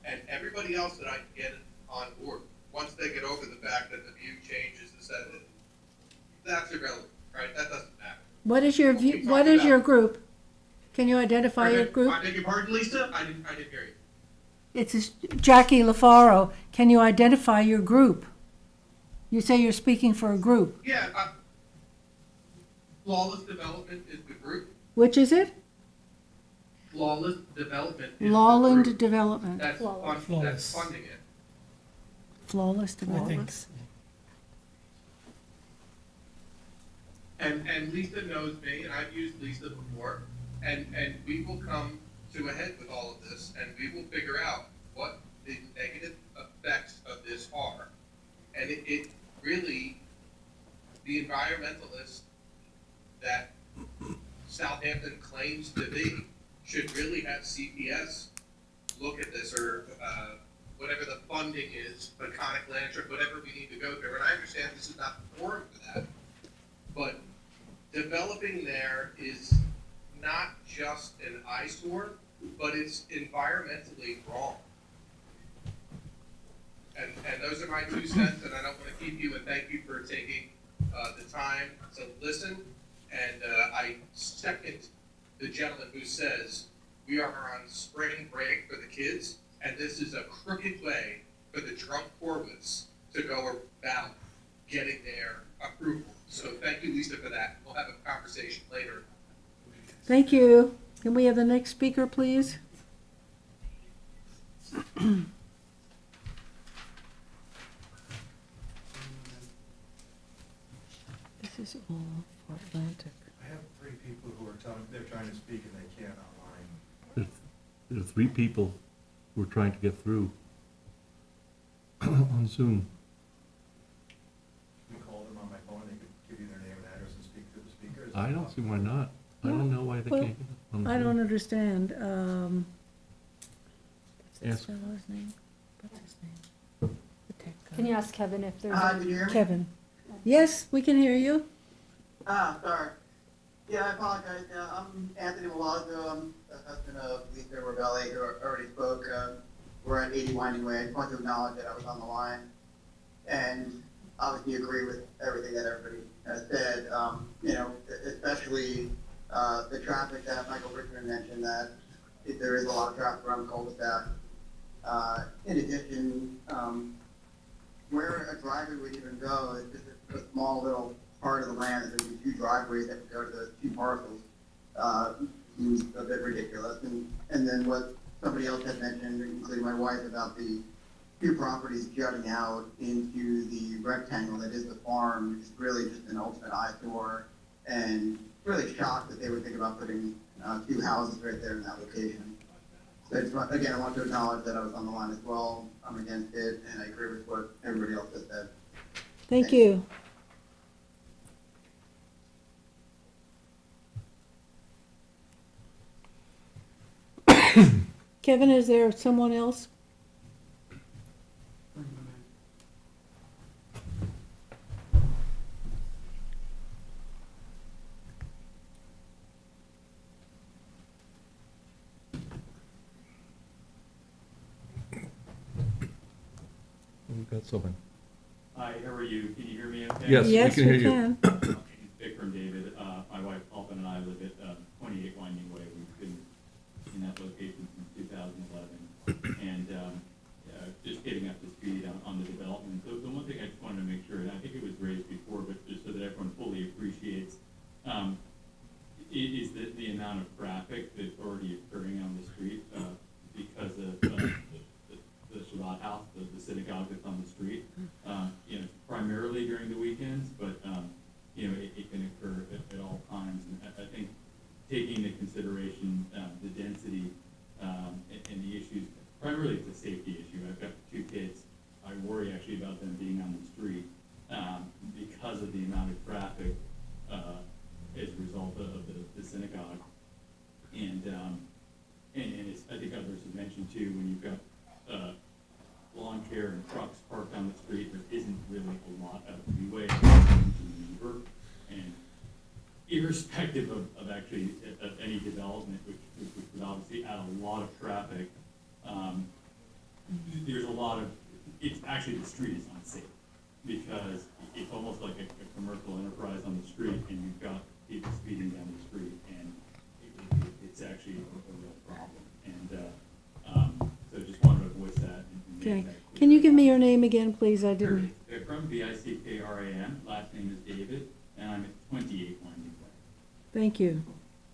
and everybody else that I can get on board. Once they get over the fact that the view changes, that's irrelevant, right? That doesn't matter. What is your view, what is your group? Can you identify your group? I beg your pardon, Lisa? I didn't hear you. It's Jackie LaFaro. Can you identify your group? You say you're speaking for a group. Yeah, Flawless Development is the group. Which is it? Flawless Development is Lawland the group Development. that's funding it. Flawless Development. And Lisa knows me, and I've used Lisa before, and we will come to a head with all of this, and we will figure out what the negative effects of this are. And it really, the environmentalists that Southampton claims to be should really have CPS look at this, or whatever the funding is, Peconic Land Trust, whatever we need to go through. And I understand this is not the forum for that, but developing there is not just an eyesore, but it's environmentally wrong. And those are my 2 cents, and I don't want to keep you, and thank you for taking the time to listen. And I second the gentleman who says we are on spring break for the kids, and this is a crooked way for the drunk Corwitz to go about getting their approval. So thank you, Lisa, for that. We'll have a conversation later. Thank you. Can we have the next speaker, please? This is all for Atlantic. I have 3 people who are telling, they're trying to speak and they can't online. There are 3 people we're trying to get through on Zoom. You can call them on my phone, they could give you their name and address and speak to the speakers. I don't see why not. I don't know why they Well, can't get on I Zoom. don't understand. What's Yes. this fellow's name? What's his name? The tech guy. Can you ask Kevin if there's Can you hear me? Kevin. Yes, we can hear you. Sorry. Yeah, I apologize. I'm Anthony Milazzo. I'm the husband of Lisa Rebelli, who already spoke. We're at 80 Winding Way. I just want to acknowledge that I was on the line and obviously agree with everything that everybody has said. You know, especially the traffic that Michael Richmond mentioned, that there is a lot of traffic around the cul-de-sac. In addition, where a driveway would even go is just a small little part of the land, that there'd be 2 driveways that would go to those 2 parcels. Seems a bit ridiculous. And then what somebody else had mentioned, including my wife, about the 2 properties jutting out into the rectangle that is the farm, is really just an ultimate eyesore, and really shocked that they would think about putting 2 houses right there in that location. So I just again, I want to acknowledge that I was on the line as well. I'm against it, and I agree with what everybody else has said. Thank you. Kevin, is there someone else? That's open. Hi, how are you? Can you hear me okay? Yes, we Yes, can hear we you. can. Vikram David, my wife Alvin and I live at 28 Winding Way. We've been in that location since 2011. And just getting up to speed on the development. So the one thing I just wanted to make sure, and I think it was raised before, but just so that everyone fully appreciates, is the amount of traffic that's already occurring on the street because of the Shabbat house, the synagogue that's on the street. You know, primarily during the weekends, but you know, it can occur at all times. And I think taking into consideration the density and the issues, primarily it's a safety issue. I've got 2 kids. I worry actually about them being on the street because of the amount of traffic as a result of the synagogue. And it's, I think others have mentioned too, when you've got lawn care and trucks parked on the street, there isn't really a lot of leeway to maneuver. And irrespective of actually of any development, which would obviously add a lot of traffic, there's a lot of, it's actually, the street is unsafe because it's almost like a commercial enterprise on the street, and you've got people speeding down the street, and it's actually a real problem. And so just wanted to voice that. And Okay. make that clear. Can you give me your name again, please? I didn't. Vikram, Vikram, last name is David, and I'm at 28 Winding Way. Thank you.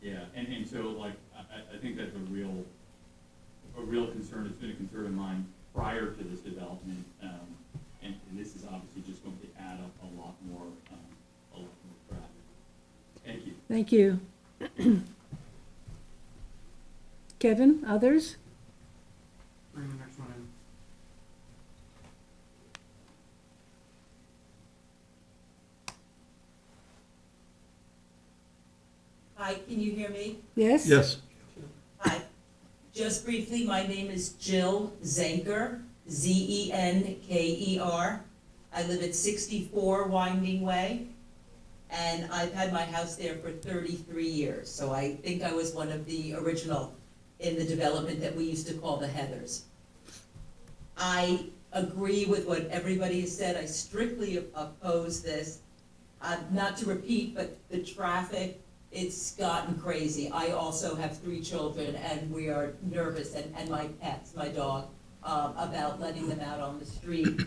Yeah, and so like, I think that's a real concern. It's been a concern of mine prior to this development, and this is obviously just going to add up a lot more traffic. Thank you. Thank you. Kevin, others? Bring the next one in. Hi, can you hear me? Yes? Yes. Hi. Just briefly, my name is Jill Zenker, Zenker. I live at 64 Winding Way, and I've had my house there for 33 years. So I think I was one of the original in the development that we used to call the Heathers. I agree with what everybody has said. I strictly oppose this. Not to repeat, but the traffic, it's gotten crazy. I also have 3 children, and we are nervous, and my pets, my dog, about letting them out on the street.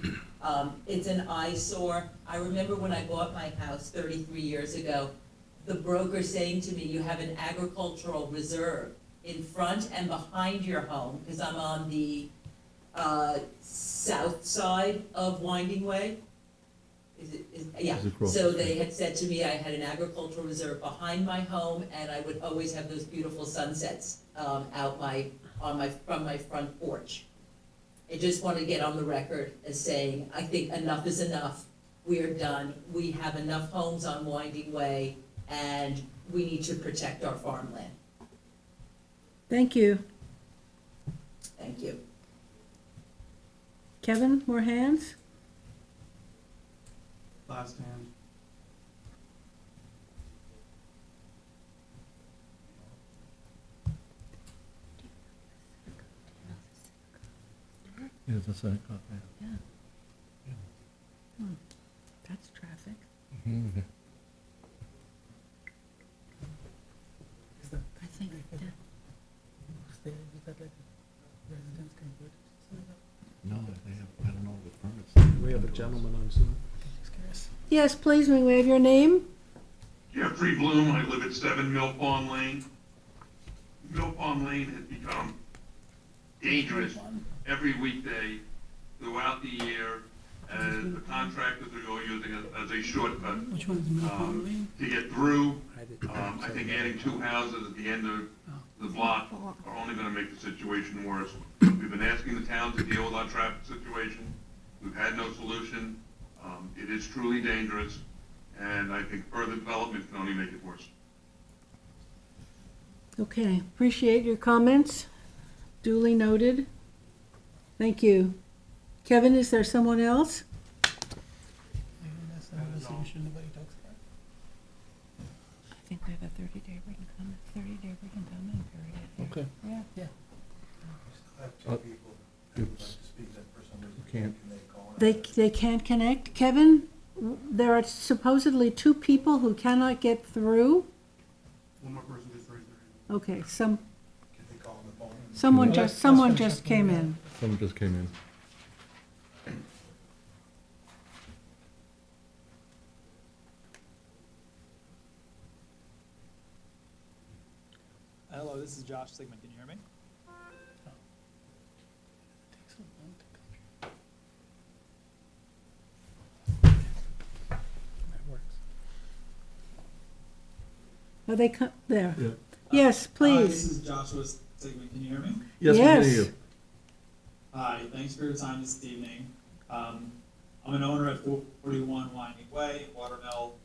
It's an eyesore. I remember when I bought my house 33 years ago, the broker saying to me, you have an agricultural reserve in front and behind your home, because I'm on the south side of Winding Way. Yeah, so they had said to me I had an agricultural reserve behind my home, and I would always have those beautiful sunsets from my front porch. I just want to get on the record as saying, I think enough is enough. We are done. We have enough homes on Winding Way, and we need to protect our farmland. Thank you. Thank you. Kevin, more hands? Last hand. Yes, that's a copy. Yeah. That's traffic. Mhm. I think that. No, they have, I don't know the permits. We have a gentleman on Zoom. Yes, please, may we have your name? Jeffrey Bloom, I live at 7 Mill Pond Lane. Mill Pond Lane has become dangerous every weekday throughout the year as the contractors are using it as a shortcut to get through. I think adding 2 houses at the end of the block are only gonna make the situation worse. We've been asking the town to deal with our traffic situation. We've had no solution. It is truly dangerous, and I think further development can only make it worse. Okay, appreciate your comments. Duly noted. Thank you. Kevin, is there someone else? I think we have a 30-day written comment, 30-day written comment period. Okay. Yeah. Oops. You can't. They can't connect? Kevin, there are supposedly two people who cannot get through? One more person just raised their hand. Okay, Can they call on the phone? someone just came in. Someone just came in. Hello, this is Josh Sigmund. Can you hear me? Are they there? Yeah. Yes, This please. is Joshua Sigmund. Can you hear me? Yes, we can hear you. Hi, thanks for your time this evening. I'm an owner at 41 Winding Way, Watermill.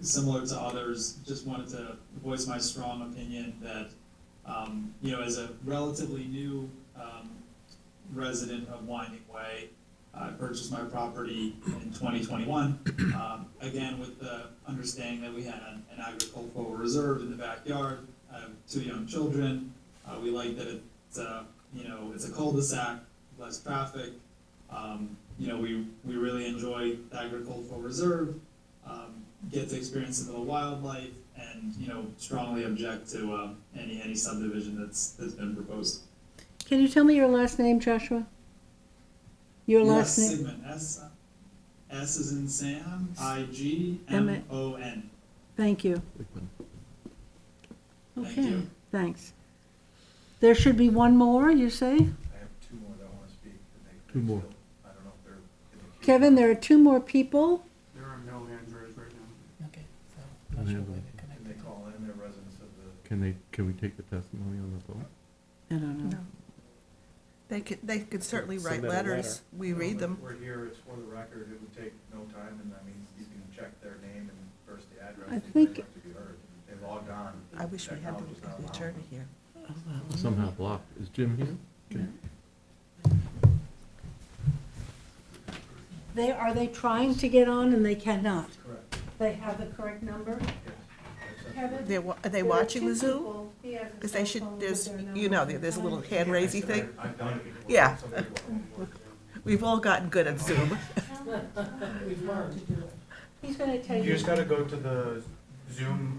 Similar to others, just wanted to voice my strong opinion that, as a relatively new resident of Winding Way, I purchased my property in 2021, again with the understanding that we had an agricultural reserve in the backyard. I have 2 young children. We like that it's a cul-de-sac, less traffic. We really enjoy the agricultural reserve, get to experience some of the wildlife, and strongly object to any subdivision that's been proposed. Can you tell me your last name, Joshua? Your last name? Sigmund, S is in Sam, I-G-M-O-N. Thank you. Thank Okay, you. thanks. There should be one more, you say? I have 2 more that want to speak. and they- 2 more. I don't know if they're in the queue. Kevin, there are 2 more people. There are no hands raised right now. Okay, so. Can not they sure have why them? they Can connected. they call in, they're residents of the? Can we take the testimony on the phone? I don't know. They could certainly write Submit a letters. We read them. We're here, it's for the record, it would take no time, and I mean, you can check their name and first the address. I They'd think- like to be heard. They logged on. I wish we had Technology's not the allowing attorney them. here. Somehow blocked. Is Jim here? Okay. Are they trying to get on and they cannot? Correct. They have the correct number? Kevin? Are they there are watching 2 the Zoom? people. He has a Because cell they should, phone with there's, their you number. know, there's a little hand raising thing. I've done it before. Yeah. Some people won't work. We've all gotten good at Zoom. We've learned. He's gonna take You just it. gotta go to the Zoom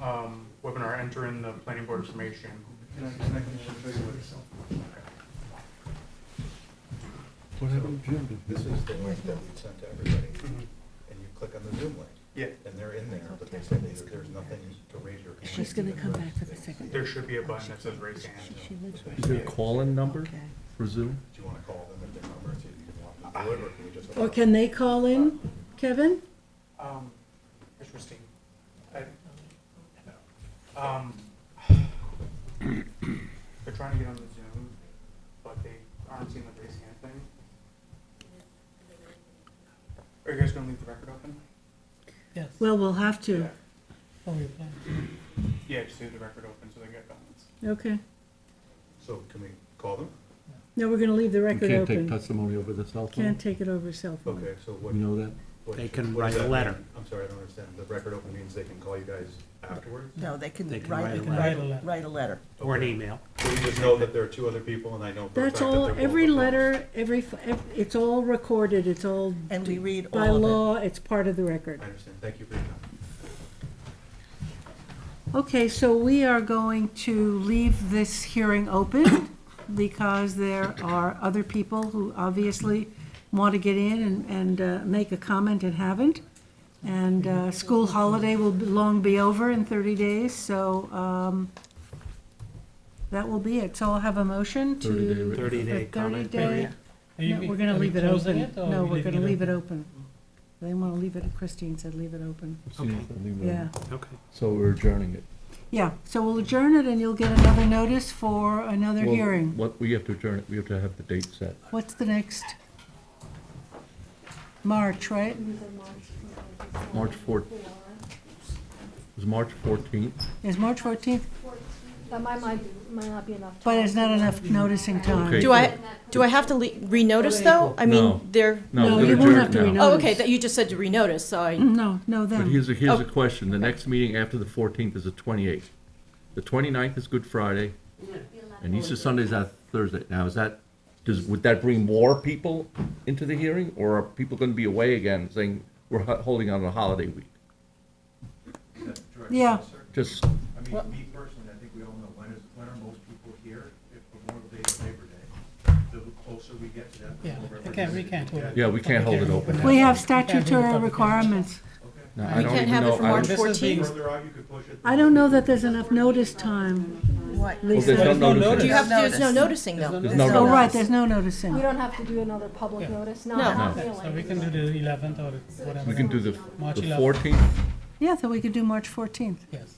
webinar, enter in the planning board information. Can I show you what it's? What happened to Jim? This is the link that we sent to everybody, and you click on the Zoom link. Yeah. And they're in there, but they said there's nothing to raise your hand. She's gonna come back for the second. There should be a button that says raise hand. She lives right Is there a call-in number for Zoom? Do you wanna call them at their number, see if you can walk them through it, or can you just? Or can they call in, Kevin? Interesting. They're trying to get on the Zoom, but they aren't seeing the raise hand thing. Are you guys gonna leave the record open? Yes. Well, we'll have to. Oh, you plan. Yeah, just leave the record open so they get comments. Okay. So can we call them? No, we're gonna leave the You record can't take open. testimony over the cell phone? Can't take it over cell phone. Okay, so what? You know that? what- They can what does write a that letter. mean? I'm sorry, I don't understand. The record open means they can call you guys afterwards? No, they can They can write, write a write a letter. Or an email. So you just know that there are 2 other people, and I know for a fact That's that all, they're both every opposed. letter, it's all recorded, it's all, And we read by all of it. law, it's part of the record. I understand. Thank you for your time. Okay, so we are going to leave this hearing open because there are other people who obviously want to get in and make a comment and haven't. And school holiday will long be over in 30 days, so that will be it. So I'll have a motion to. 30-day 30-day comment 30-day. period. No, we're gonna Are we leave it closing open. it, or No, are we we're leaving gonna it leave it open. They wanna leave it, Christine said leave it open. Yeah. Okay. So we're adjourning it. Yeah, so we'll adjourn it and you'll get another notice for another Well, hearing. What, we have to adjourn it, we have to have the date set. What's the next? March, right? March 4th. Is March 14th? Is March 14th? That might not be enough. But it's not enough noticing time. Okay. Do I have to renotice though? I mean, No. they're. No, we're you gonna won't have to adjourn now. Oh, okay, that you just said to renotice, so I. No, But them. here's a Oh. question. The next meeting after the 14th is the 28th. The 29th is Good Friday, and Easter Sunday is that Thursday. Now, is that would that bring more people into the hearing, or are people gonna be away again, saying, we're holding on a holiday week? Yeah. Just, I mean, me personally, I think we all know, when are most people here? If Memorial Day or Labor Day, the closer we get to that. the Yeah, more we can't hold it. yeah, we can't hold it open. We have statutory requirements. No, We can't have it for March This is being- 14th? Further out, you could push it. I don't know that there's enough notice time. What? Lisa. there's no notice. Do you have, there's no noticing though. There's no Oh, notice. right, there's no noticing. We don't have to do another public Yeah. notice, No. not No. So we can do the 11th or whatever. We can do the March the 11th. 14th? Yeah, so we could do March 14th. Yes.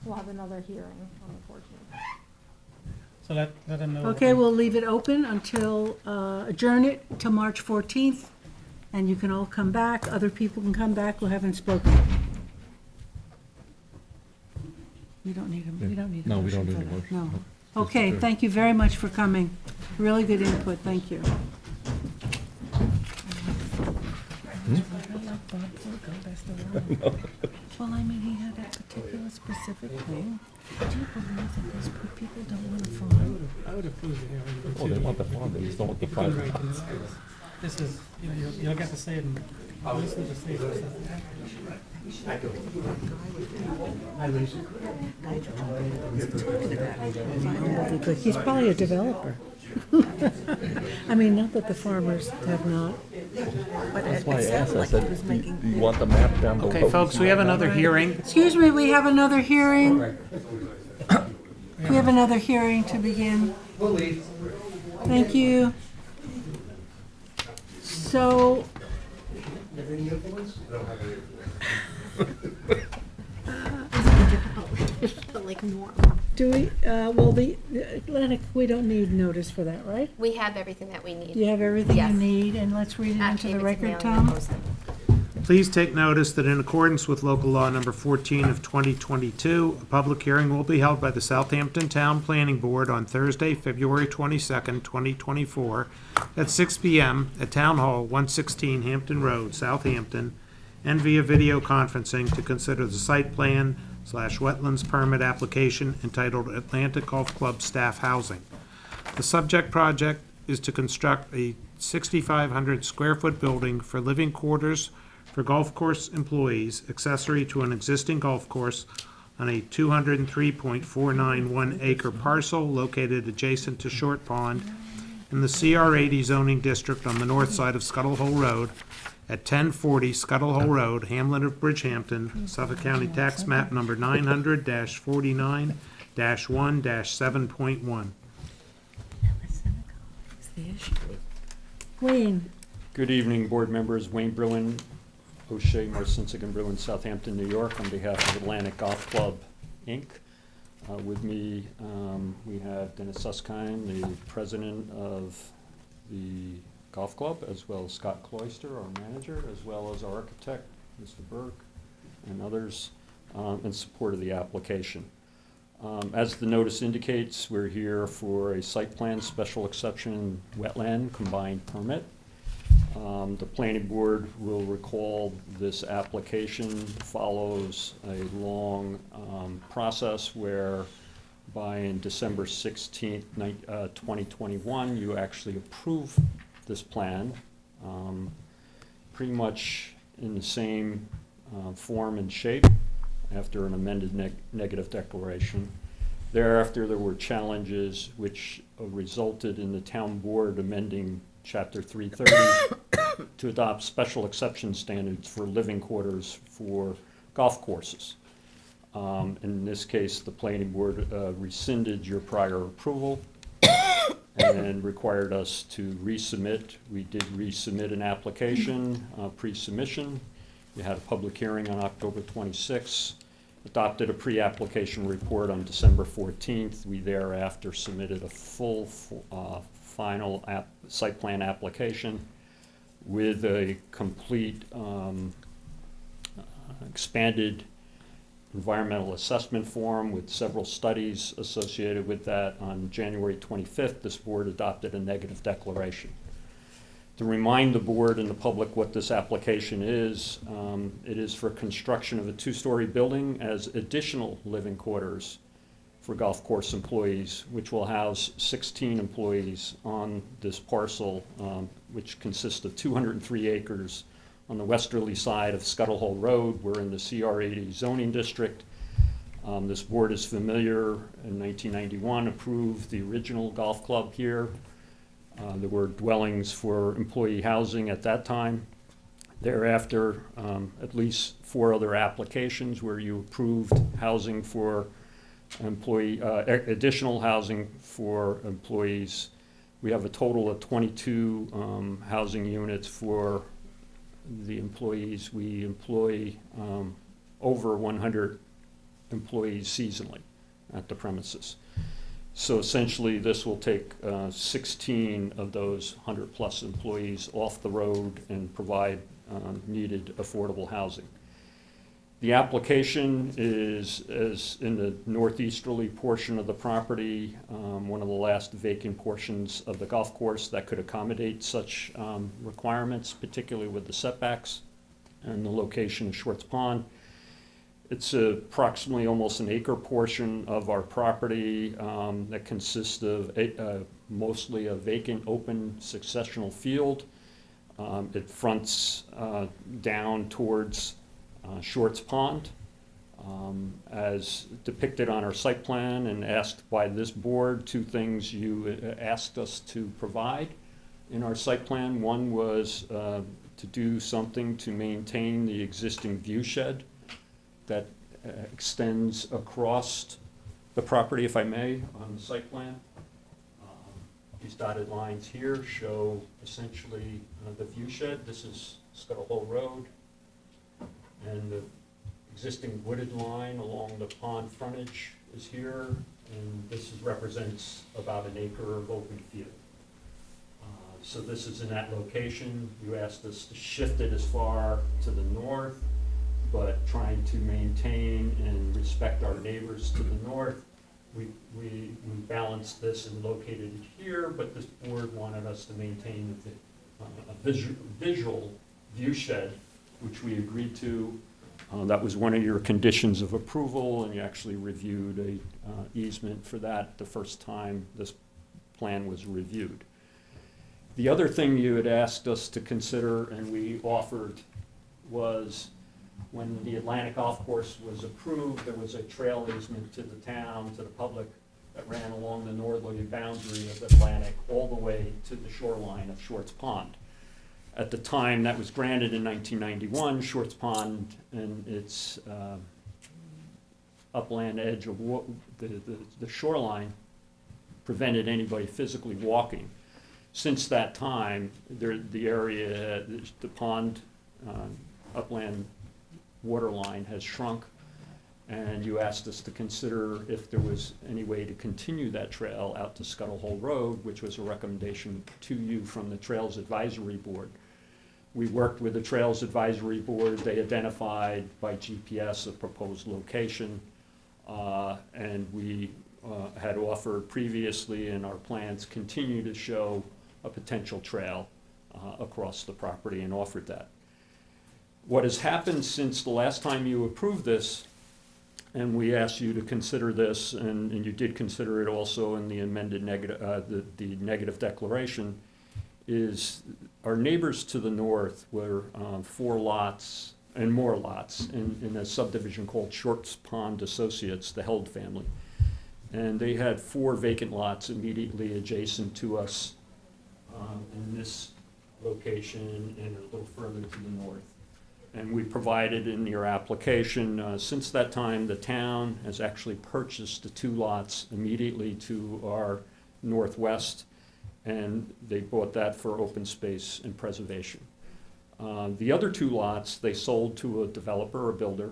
We'll have another hearing on the 14th. So let them know. Okay, we'll leave it open until, adjourn it to March 14th, and you can all come back. Other people can come back who haven't spoken. We don't need a, we don't need a No, we motion don't for need a that. motion. No. Okay, thank you very much for coming. Really good input, thank you. Well, I mean, he had that particular specific thing. Do you believe that these people don't want to follow? I would approve the hearing. Oh, they want the farm, they just don't want the five. This is, you'll get the same, listen to the same. He's probably a developer. I mean, not that the farmers have not. That's why I asked, I said, do you want the map down below? Okay, folks, we have another hearing. Excuse me, we have another hearing. We have another hearing to begin. Thank you. So, Like normal. do we, well, the Atlantic, we don't need notice for that, right? We have everything that we need. You have everything you Yes. need, and let's read it into the record, mailing Tom. and posting. Please take notice that in accordance with local law number 14 of 2022, a public hearing will be held by the Southampton Town Planning Board on Thursday, February 22nd, 2024, at 6 p.m. at Town Hall, 116 Hampton Road, Southampton, and via video conferencing to consider the site plan / wetlands permit application entitled Atlantic Golf Club Staff Housing. The subject project is to construct a 6,500 square foot building for living quarters for golf course employees, accessory to an existing golf course on a 203.491 acre parcel located adjacent to Short Pond in the CR 80 zoning district on the north side of Scuttle Hole Road at 1040 Scuttle Hole Road, Hamlet of Bridgehampton, Suffolk County Tax Map number 900-49-1-7.1. Wayne, Good evening, board members. Wayne Bruin, O'Shea, Marcinsick and Bruin, Southampton, New York, on behalf of Atlantic Golf Club, Inc. With me, we have Dennis Susskind, the president of the golf club, as well as Scott Cloyster, our manager, as well as our architect, Mr. Burke, and others, in support of the application. As the notice indicates, we're here for a site plan special exception wetland combined permit. The planning board will recall this application follows a long process where in December 16th, 2021, you actually approve this plan, pretty much in the same form and shape after an amended negative declaration. Thereafter, there were challenges which resulted in the town board amending Chapter 330 to adopt special exception standards for living quarters for golf courses. In this case, the planning board rescinded your prior approval and required us to resubmit. We did resubmit an application, pre-submission. We had a public hearing on October 26th, adopted a pre-application report on December 14th. We thereafter submitted a full final site plan application with a complete expanded environmental assessment form with several studies associated with that. On January 25th, this board adopted a negative declaration. To remind the board and the public what this application is, it is for construction of a two-story building as additional living quarters for golf course employees, which will house 16 employees on this parcel, which consists of 203 acres on the westerly side of Scuttle Hole Road. We're in the COR 80 zoning district. This board is familiar, in 1991 approved the original golf club here. There were dwellings for employee housing at that time. Thereafter, at least 4 other applications where you approved housing for additional housing for employees. We have a total of 22 housing units for the employees. We employ over 100 employees seasonally at the premises. So essentially, this will take 16 of those 100-plus employees off the road and provide needed affordable housing. The application is in the northeasterly portion of the property, one of the last vacant portions of the golf course that could accommodate such requirements, particularly with the setbacks and the location of Schwartz Pond. It's approximately almost an acre portion of our property that consists of mostly a vacant open successional field. It fronts down towards Schwartz Pond. As depicted on our site plan and asked by this board, 2 things you asked us to provide in our site plan. One was to do something to maintain the existing view shed that extends across the property, if I may, on the site plan. These dotted lines here show essentially the view shed. This is Scuttle Hole Road, and the existing wooded line along the pond frontage is here, and this represents about an acre of open field. So this is in that location. You asked us to shift it as far to the north, but trying to maintain and respect our neighbors to the north. We balanced this and located it here, but this board wanted us to maintain a visual view shed, which we agreed to. That was one of your conditions of approval, and you actually reviewed a easement for that the first time this plan was reviewed. The other thing you had asked us to consider, and we offered, was when the Atlantic Golf Course was approved, there was a trail easement to the town, to the public, that ran along the northerly boundary of Atlantic all the way to the shoreline of Schwartz Pond. At the time that was granted in 1991, Schwartz Pond and its upland edge of the shoreline prevented anybody physically walking. Since that time, the area, the pond upland water line has shrunk, and you asked us to consider if there was any way to continue that trail out to Scuttle Hole Road, which was a recommendation to you from the Trails Advisory Board. We worked with the Trails Advisory Board. They identified by GPS a proposed location, and we had offered previously, and our plans continue to show a potential trail across the property, and offered that. What has happened since the last time you approved this, and we asked you to consider this, and you did consider it also in the amended negative, the negative declaration, is our neighbors to the north were 4 lots and more lots in a subdivision called Schwartz Pond Associates, the Held family. And they had 4 vacant lots immediately adjacent to us in this location and a little further to the north. And we provided in your application, since that time, the town has actually purchased the 2 lots immediately to our northwest, and they bought that for open space and preservation. The other 2 lots, they sold to a developer or builder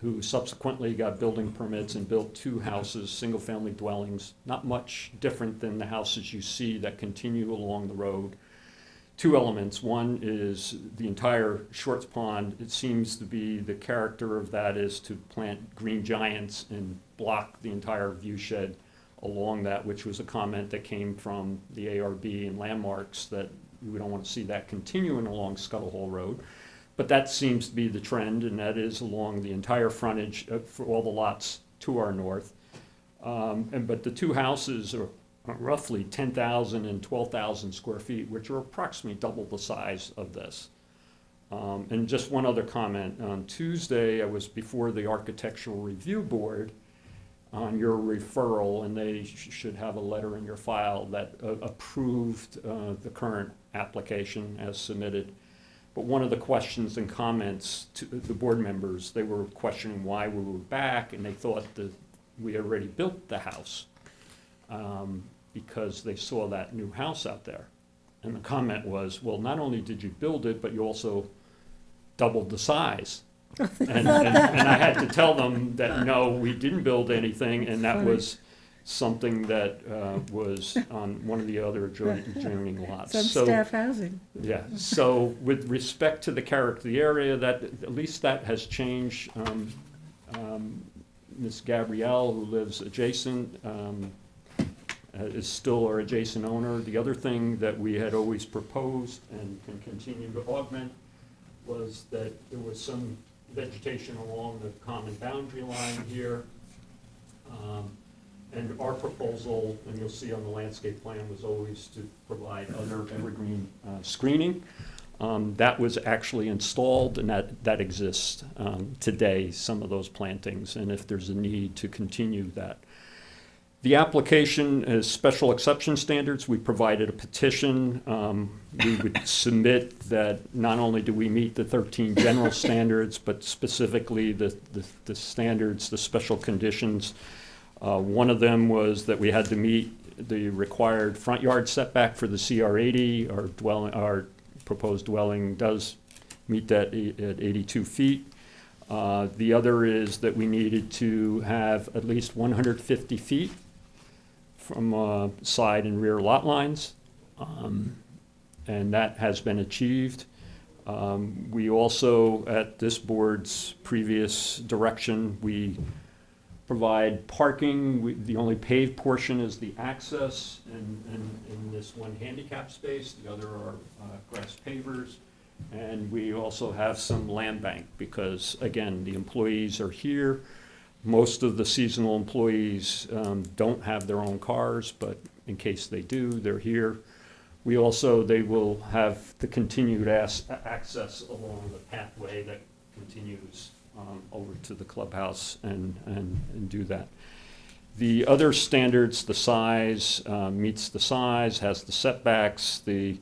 who subsequently got building permits and built 2 houses, single-family dwellings, not much different than the houses you see that continue along the road. 2 elements. One is the entire Schwartz Pond. It seems to be the character of that is to plant green giants and block the entire view shed along that, which was a comment that came from the ARB and landmarks that we don't want to see that continuing along Scuttle Hole Road. But that seems to be the trend, and that is along the entire frontage for all the lots to our north. But the two houses are roughly 10,000 and 12,000 square feet, which are approximately double the size of this. And just one other comment. On Tuesday, I was before the Architectural Review Board on your referral, and they should have a letter in your file that approved the current application as submitted. But one of the questions and comments to the board members, they were questioning why we were back, and they thought that we already built the house because they saw that new house out there. And the comment was, well, not only did you build it, but you also doubled the size. And I had to tell them that, no, we didn't build anything, and that was something that was on one of the other adjoining lots. Some staff housing. Yeah, so with respect to the character of the area, that, at least that has changed. Ms. Gabrielle, who lives adjacent, is still our adjacent owner. The other thing that we had always proposed and can continue to augment was that there was some vegetation along the common boundary line here. And our proposal, and you'll see on the landscape plan, was always to provide other evergreen screening. That was actually installed, and that exists today, some of those plantings, and if there's a need to continue that. The application is special exception standards. We provided a petition. We would submit that not only do we meet the 13 general standards, but specifically the standards, the special conditions. One of them was that we had to meet the required front yard setback for the CR 80. Our proposed dwelling does meet that at 82 feet. The other is that we needed to have at least 150 feet from side and rear lot lines, and that has been achieved. We also, at this board's previous direction, we provide parking. The only paved portion is the access and this one handicap space. The other are grass pavers. And we also have some land bank because, again, the employees are here. Most of the seasonal employees don't have their own cars, but in case they do, they're here. They will have the continued access along the pathway that continues over to the clubhouse and do that. The other standards, the size, meets the size, has the setbacks. The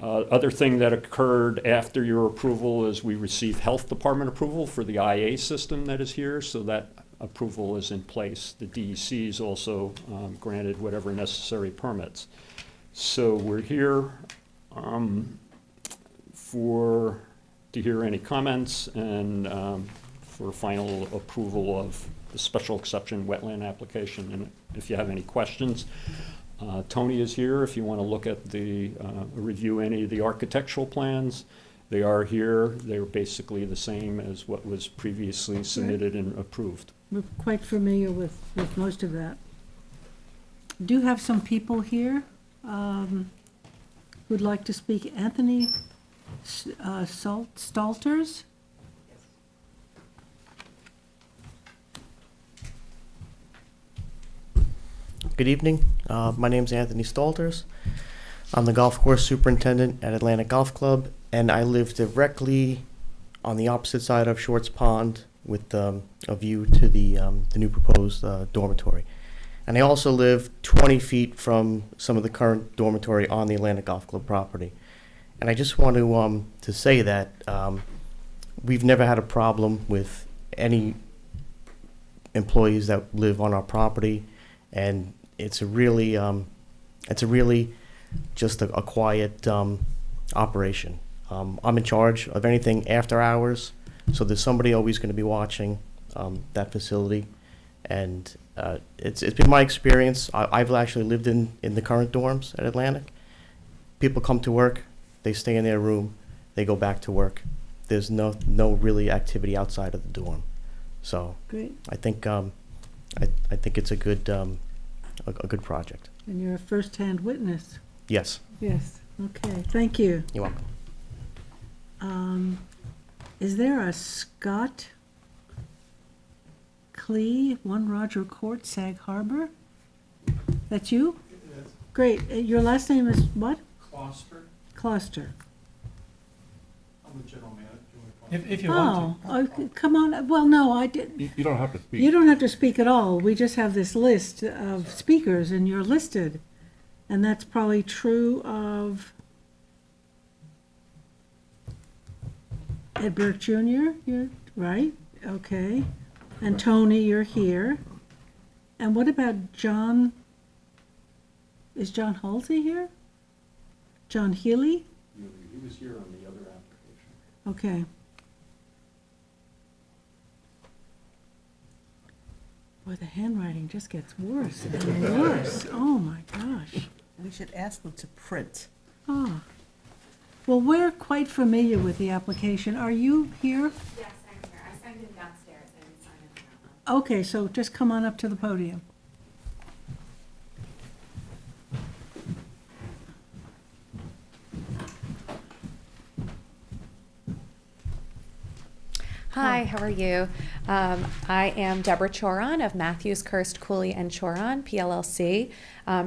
other thing that occurred after your approval is we received health department approval for the IA system that is here, so that approval is in place. The DEC's also granted whatever necessary permits. So we're here to hear any comments and for final approval of the special exception wetland application. And if you have any questions, Tony is here if you want to look at review any of the architectural plans. They are here. They're basically the same as what was previously submitted and approved. We're quite familiar with most of that. Do have some people here who'd like to speak. Anthony Stalters? Good evening. My name's Anthony Stalters. I'm the golf course superintendent at Atlantic Golf Club, and I live directly on the opposite side of Shorts Pond with a view to the new proposed dormitory. And I also live 20 feet from some of the current dormitory on the Atlantic Golf Club property. And I just want to say that we've never had a problem with any employees that live on our property, and it's a really just a quiet operation. I'm in charge of anything after hours, so there's somebody always going to be watching that facility, and it's been my experience. I've actually lived in the current dorms at Atlantic. People come to work, they stay in their room, they go back to work. There's no really activity outside of the dorm. So great. I think I think it's a good project. And you're a first-hand witness. Yes. Yes. Okay. Thank you. You're welcome. Is there a Scott Klee, 1 Roger Court, Sag Harbor. That's you? Great. Your last name is what? Kloster, Kloster. I'm the general manager. If you want to. Okay, come on. Well, no, I didn't. You don't have to speak. You don't have to speak at all. We just have this list of speakers, and you're listed. And that's probably true of Ed Burke Jr., you're right? Okay. And Tony, you're here. And what about John? Is John Halsey here? John Healy? He was here on the other application. Okay. Boy, the handwriting just gets worse and worse. Oh, my gosh. We should ask them to print. Ah. Well, we're quite familiar with the application. Are you here? Yes, I'm here. I signed in downstairs. I didn't sign in that one. Okay, so just come on up to the podium. Hi, how are you? I am Deborah Choron of Matthews, Kirst, Cooley, and Choron, PLLC.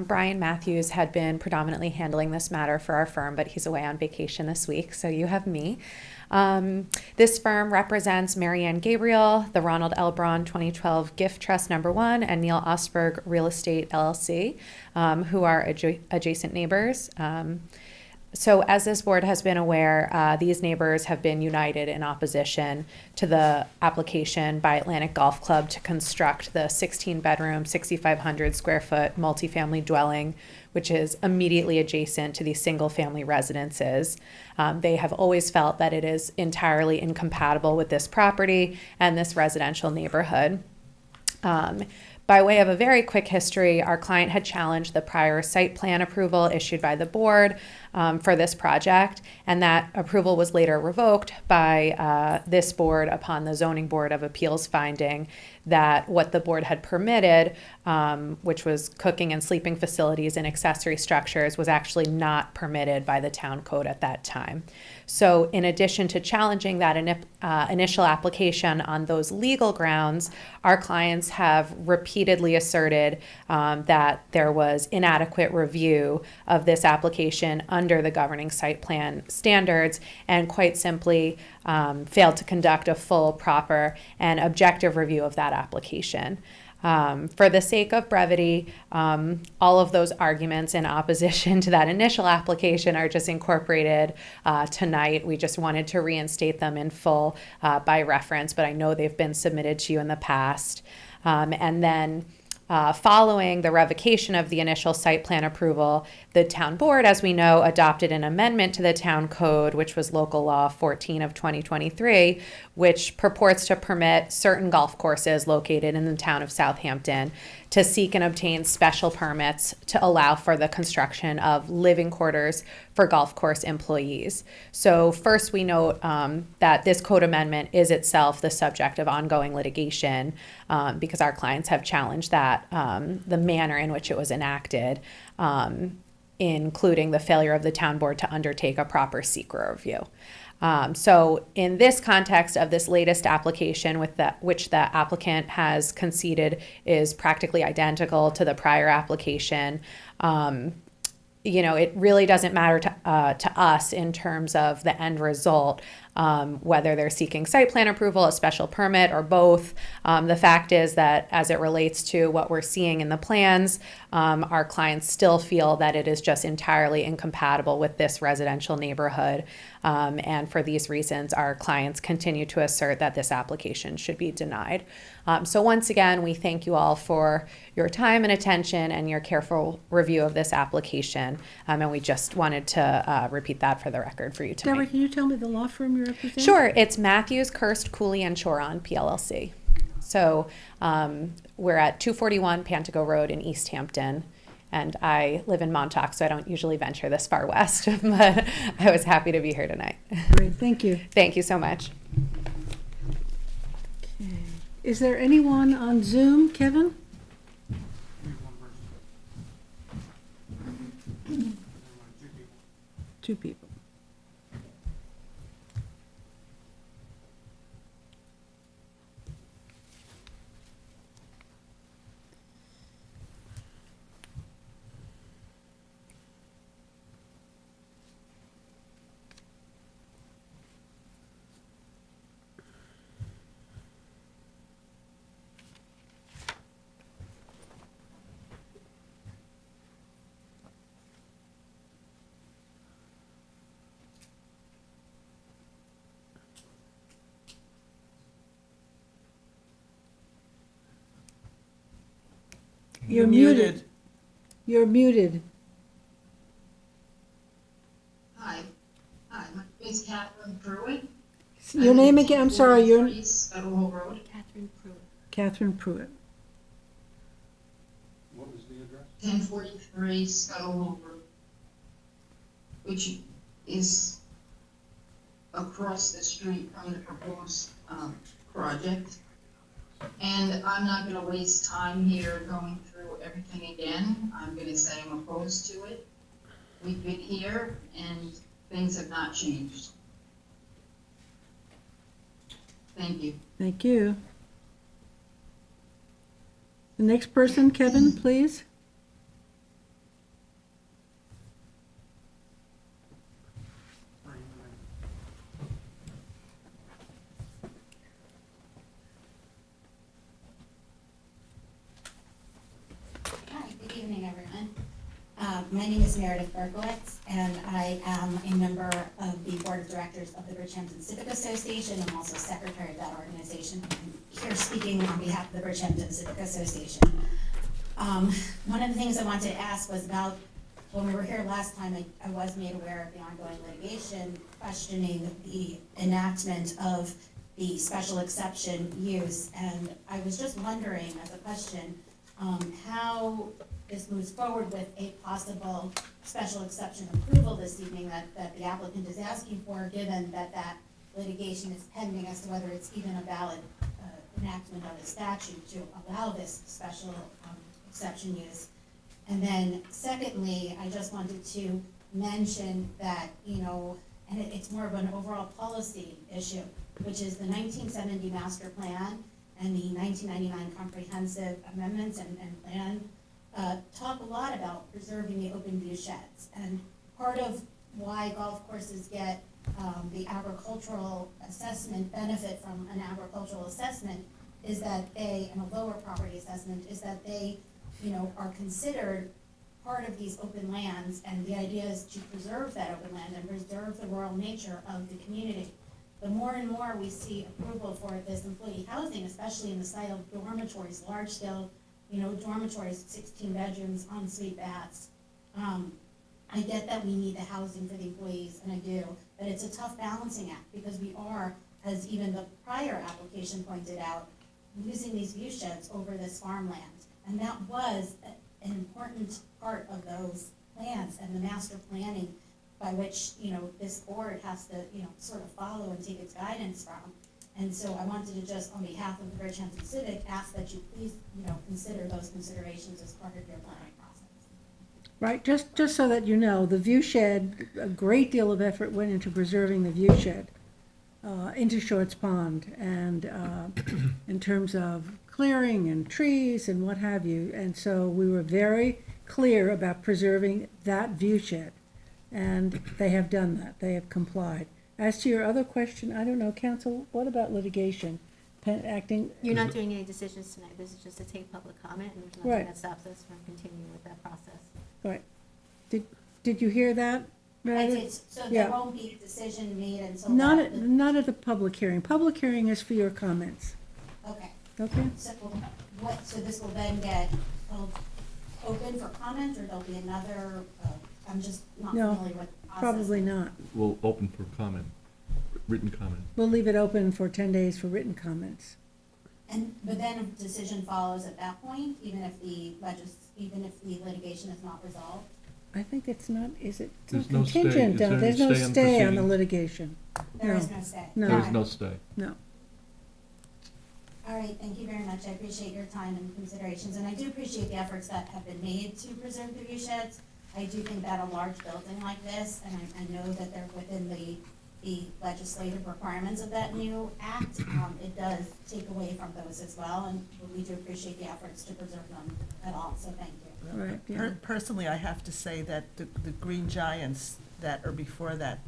Brian Matthews had been predominantly handling this matter for our firm, but he's away on vacation this week, so you have me. This firm represents Marianne Gabriel, the Ronald L. Braun 2012 Gift Trust No. 1, and Neil Osberg Real Estate LLC, who are adjacent neighbors. So as this board has been aware, these neighbors have been united in opposition to the application by Atlantic Golf Club to construct the 16-bedroom, 6,500 square foot multifamily dwelling, which is immediately adjacent to these single-family residences. They have always felt that it is entirely incompatible with this property and this residential neighborhood. By way of a very quick history, our client had challenged the prior site plan approval issued by the board for this project, and that approval was later revoked by this board upon the Zoning Board of Appeals finding that what the board had permitted, which was cooking and sleeping facilities and accessory structures, was actually not permitted by the town code at that time. So in addition to challenging that initial application on those legal grounds, our clients have repeatedly asserted that there was inadequate review of this application under the governing site plan standards, and quite simply failed to conduct a full, proper, and objective review of that application. For the sake of brevity, all of those arguments in opposition to that initial application are just incorporated tonight. We just wanted to reinstate them in full by reference, but I know they've been submitted to you in the past. And then following the revocation of the initial site plan approval, the town board, as we know, adopted an amendment to the town code, which was local law 14 of 2023, which purports to permit certain golf courses located in the town of Southampton to seek and obtain special permits to allow for the construction of living quarters for golf course employees. So first we note that this code amendment is itself the subject of ongoing litigation because our clients have challenged that, the manner in which it was enacted, including the failure of the town board to undertake a proper SECRA review. So in this context of this latest application which the applicant has conceded is practically identical to the prior application, it really doesn't matter to us in terms of the end result, whether they're seeking site plan approval, a special permit, or both. The fact is that as it relates to what we're seeing in the plans, our clients still feel that it is just entirely incompatible with this residential neighborhood. And for these reasons, our clients continue to assert that this application should be denied. So once again, we thank you all for your time and attention and your careful review of this application. And we just wanted to repeat that for the record for you tonight. Deborah, can you tell me the law firm you're representing? Sure. It's Matthews, Kirst, Cooley, and Choron, PLLC. So we're at 241 Pantico Road in East Hampton. And I live in Montauk, so I don't usually venture this far west, but I was happy to be here tonight. Great, thank you. Thank you so much. Okay. Is there anyone on Zoom, Kevin? Two people. You're muted. You're muted. Hi, my name is Catherine Pruitt. Your name again, I'm sorry, you're... 1043 Scuttle Hole Road. Catherine Pruitt. Catherine Pruitt. What was the address? 1043 Scuttle Hole Road, which is across the street from the proposed project. And I'm not gonna waste time here going through everything again. I'm gonna say I'm opposed to it. We've been here and things have not changed. Thank you. Thank you. The next person, Kevin, please. Hi, good evening, everyone. My name is Meredith Berkowitz, and I am a member of the Board of Directors of the Bridgehampton Civic Association. I'm also secretary of that organization. I'm here speaking on behalf of the Bridgehampton Civic Association. One of the things I wanted to ask was about, when we were here last time, I was made aware of the ongoing litigation questioning the enactment of the special exception use, and I was just wondering, as a question, how this moves forward with a possible special exception approval this evening that the applicant is asking for, given that that litigation is pending as to whether it's even a valid enactment of the statute to allow this special exception use. And then secondly, I just wanted to mention that, and it's more of an overall policy issue, which is the 1970 master plan and the 1999 comprehensive amendments and plan talk a lot about preserving the open view sheds. And part of why golf courses get the agricultural assessment benefit from an agricultural assessment is that they, and a lower property assessment, is that they, are considered part of these open lands, and the idea is to preserve that open land and preserve the rural nature of the community. The more and more we see approval for this employee housing, especially in the style of dormitories, large scale, dormitories, 16 bedrooms, ensuite baths. I get that we need the housing for the employees, and I do, but it's a tough balancing act because we are, as even the prior application pointed out, using these view sheds over this farmland. And that was an important part of those plans and the master planning by which, this board has to, sort of follow and take its guidance from. And so I wanted to just, on behalf of the Bridgehampton Civic, ask that you please, consider those considerations as part of your planning process. Right, just so that you know, the view shed, a great deal of effort went into preserving the view shed into Shorts Pond, and in terms of clearing and trees and what have you. And so we were very clear about preserving that view shed, and they have done that. They have complied. As to your other question, I don't know, counsel, what about litigation? Acting? You're not doing any decisions tonight. This is just to take public comment, and there's nothing Right. that stops us from continuing with that process. Right. Did you hear that, I Meredith? did, so Yeah. there won't be a decision made until Not that. not at the public hearing. Public hearing is for your comments. Okay. Okay? So this will then get open for comment, or there'll be another, I'm just not No, familiar with the process. probably not. We'll open for comment, written comment. We'll leave it open for 10 days for written comments. But then a decision follows at that point, even if the litigation is not resolved? I think it's not, is it There's no stay. contingent? Is there any There's no stay on stay on the proceeding? litigation. There is no stay. No. There's no stay. No. All right, thank you very much. I appreciate your time and considerations, and I do appreciate the efforts that have been made to preserve the view sheds. I do think that a large building like this, and I know that they're within the legislative requirements of that new act, it does take away from those as well, and we do appreciate the efforts to preserve them at all, so thank you. Right, yeah. Personally, I have to say that the green giants that are before that,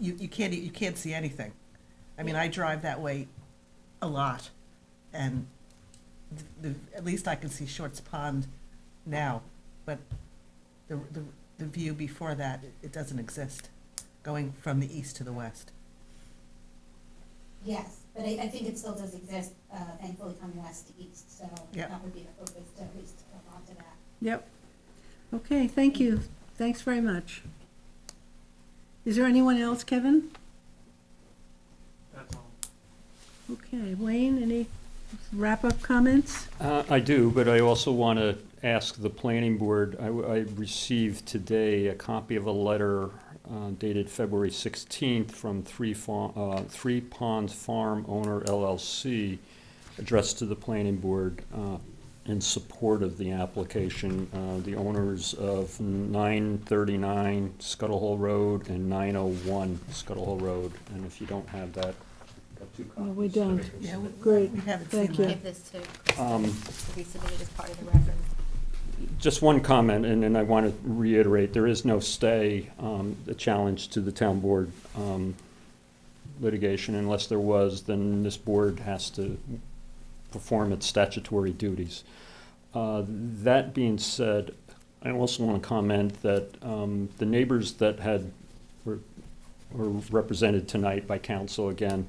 you can't see anything. I mean, I drive that way a lot, and at least I can see Shorts Pond now, but the view before that, it doesn't exist, going from the east to the west. Yes, But I think it still does exist, thankfully coming west to east, so Yep. that would be the focus to at least hold on to that. Yep. Okay, thank you. Thanks very much. Is there anyone else, Kevin? That's all. Okay, Wayne, any wrap-up comments? I do, but I also want to ask the planning board, I received today a copy of a letter dated February 16th from Three Ponds Farm Owner LLC, addressed to the planning board in support of the application. The owners of 939 Scuttle Hole Road and 901 Scuttle Hole Road. And if you don't have that, got two copies. No, we don't. Yeah, Great, we haven't thank seen you. Give this to Chris to be submitted as part of the reference. Just one comment, and then I want to reiterate, there is no stay, the challenge to the town board litigation. Unless there was, then this board has to perform its statutory duties. That being said, I also want to comment that the neighbors that were represented tonight by council again,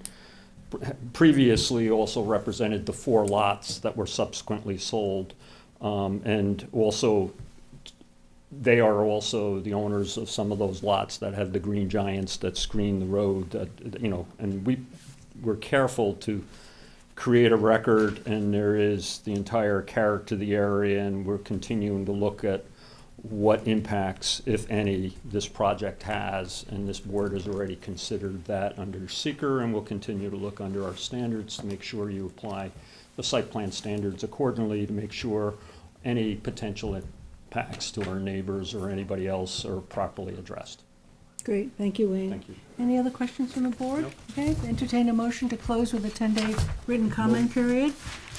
previously also represented the 4 lots that were subsequently sold. And also, they are also the owners of some of those lots that have the green giants that screen the road, that, you know, and we're careful to create a record, and there is the entire character of the area, and we're continuing to look at what impacts, if any, this project has, and this board has already considered that under seeker, and we'll continue to look under our standards to make sure you apply the site plan standards accordingly, to make sure any potential impacts to our neighbors or anybody else are properly addressed. Great, thank you, Wayne. Thank you. Any other questions from the board? Okay, entertain a motion to close with a 10-day written comment period.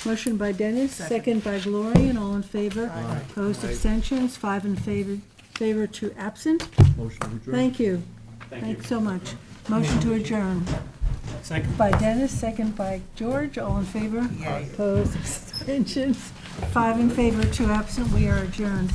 Motion by Dennis, second by Gloria, and all in favor. Opposed, abstentions, 5 in favor, 2 absent. Motion to adjourn. Thank you. Thanks so much. Motion to adjourn. Second. By Dennis, second by George, all in favor. Opposed, abstentions, 5 in favor, 2 absent. We are adjourned.